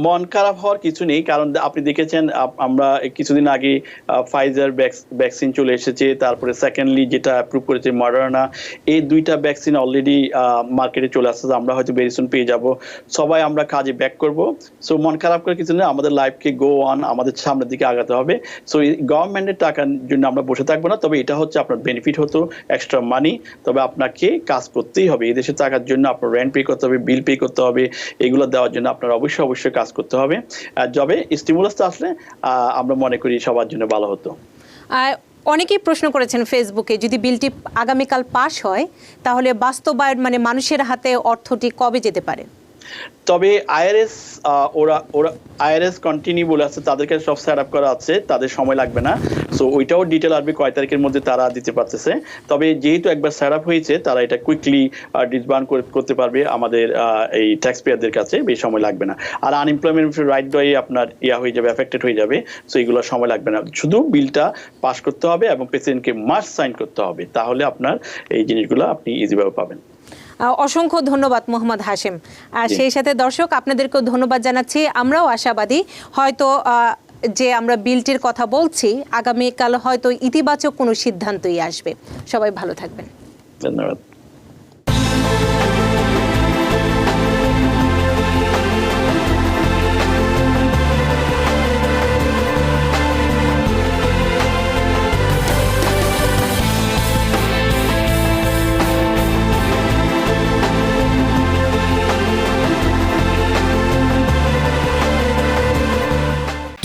মন খারাপ হওয়ার কিছু নেই, কারণ আপনি দেখেছেন আমরা কিছুদিন আগে ফাইজার ভ্যাকসিন চলে এসেছে, তারপরে সেকেন্ডলি যেটা অ্যাপ্রুভ করেছে মডার্না, এই দুইটা ভ্যাকসিন অলরেডি মার্কেটে চলে আসছে, আমরা হয়তো ভেরি সুন পেয়ে যাব। সবাই আমরা কাজে ব্যাক করব। সো মন খারাপ করে কিছু নেই, আমাদের লাইফকে গো অন, আমাদের সামনের দিকে আগাতে হবে। সো এই গভর্নমেন্টের টাকার জন্য আমরা বসে থাকবো না, তবে এটা হচ্ছে আপনার বেনিফিট হতো, এক্সট্রা মানি, তবে আপনাকে কাজ করতেই হবে। এই দেশে থাকার জন্য আপনার রেন্ট পে করতে হবে, বিল পে করতে হবে, এগুলো দেওয়ার জন্য আপনার অবশ্যই কাজ করতে হবে। যবে স্টিমুলাসটা আসলে আমরা মনে করি সবার জন্য ভালো হতো। অনেকেই প্রশ্ন করেছেন ফেসবুকে, যদি বিলটি আগামীকাল পাস হয় তাহলে বাস্তবায়ন মানে মানুষের হাতে অর্থটি কবে যেতে পারে? তবে আইআরএস কন্টিনিউ বলে আছে, তাদেরকে সব সেট আপ করা আছে, তাদের সময় লাগবে না। সো ওইটাও ডিটেল আসবে কয় তারিখের মধ্যে তারা দিতে পারতেছে। তবে যেহেতু একবার সেট আপ হয়েছে, তারা এটা কুইকলি ডিসবার্ন করতে পারবে আমাদের এই ট্যাক্স পেয়ারদের কাছে, বেশি সময় লাগবে না। আর আনএমপ্লয়মেন্ট রাইট ডয়ে আপনার হয়ে যাবে, এফেক্টেড হয়ে যাবে। সো এগুলো সময় লাগবে না, শুধু বিলটা পাস করতে হবে এবং প্রেসিডেন্টকে মাস্ট সাইন করতে হবে, তাহলে আপনার এই জিনিসগুলো আপনি ইজিভাবে পাবেন। অসংখ্য ধন্যবাদ মোহাম্মদ হাশেম। আর সেই সাথে দর্শক আপনাদেরকেও ধন্যবাদ জানাচ্ছি। আমরাও আশাবাদী হয়তো যে আমরা বিলটির কথা বলছি আগামীকাল হয়তো ইতিবাচক কোনো সিদ্ধান্তই আসবে। সবাই ভালো থাকবেন, ধন্যবাদ।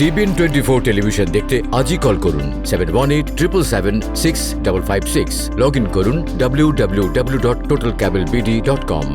TBN 24 টেলিভিশন দেখতে আজই কল করুন 7187776556। লগ ইন করুন www.totalcablebd.com।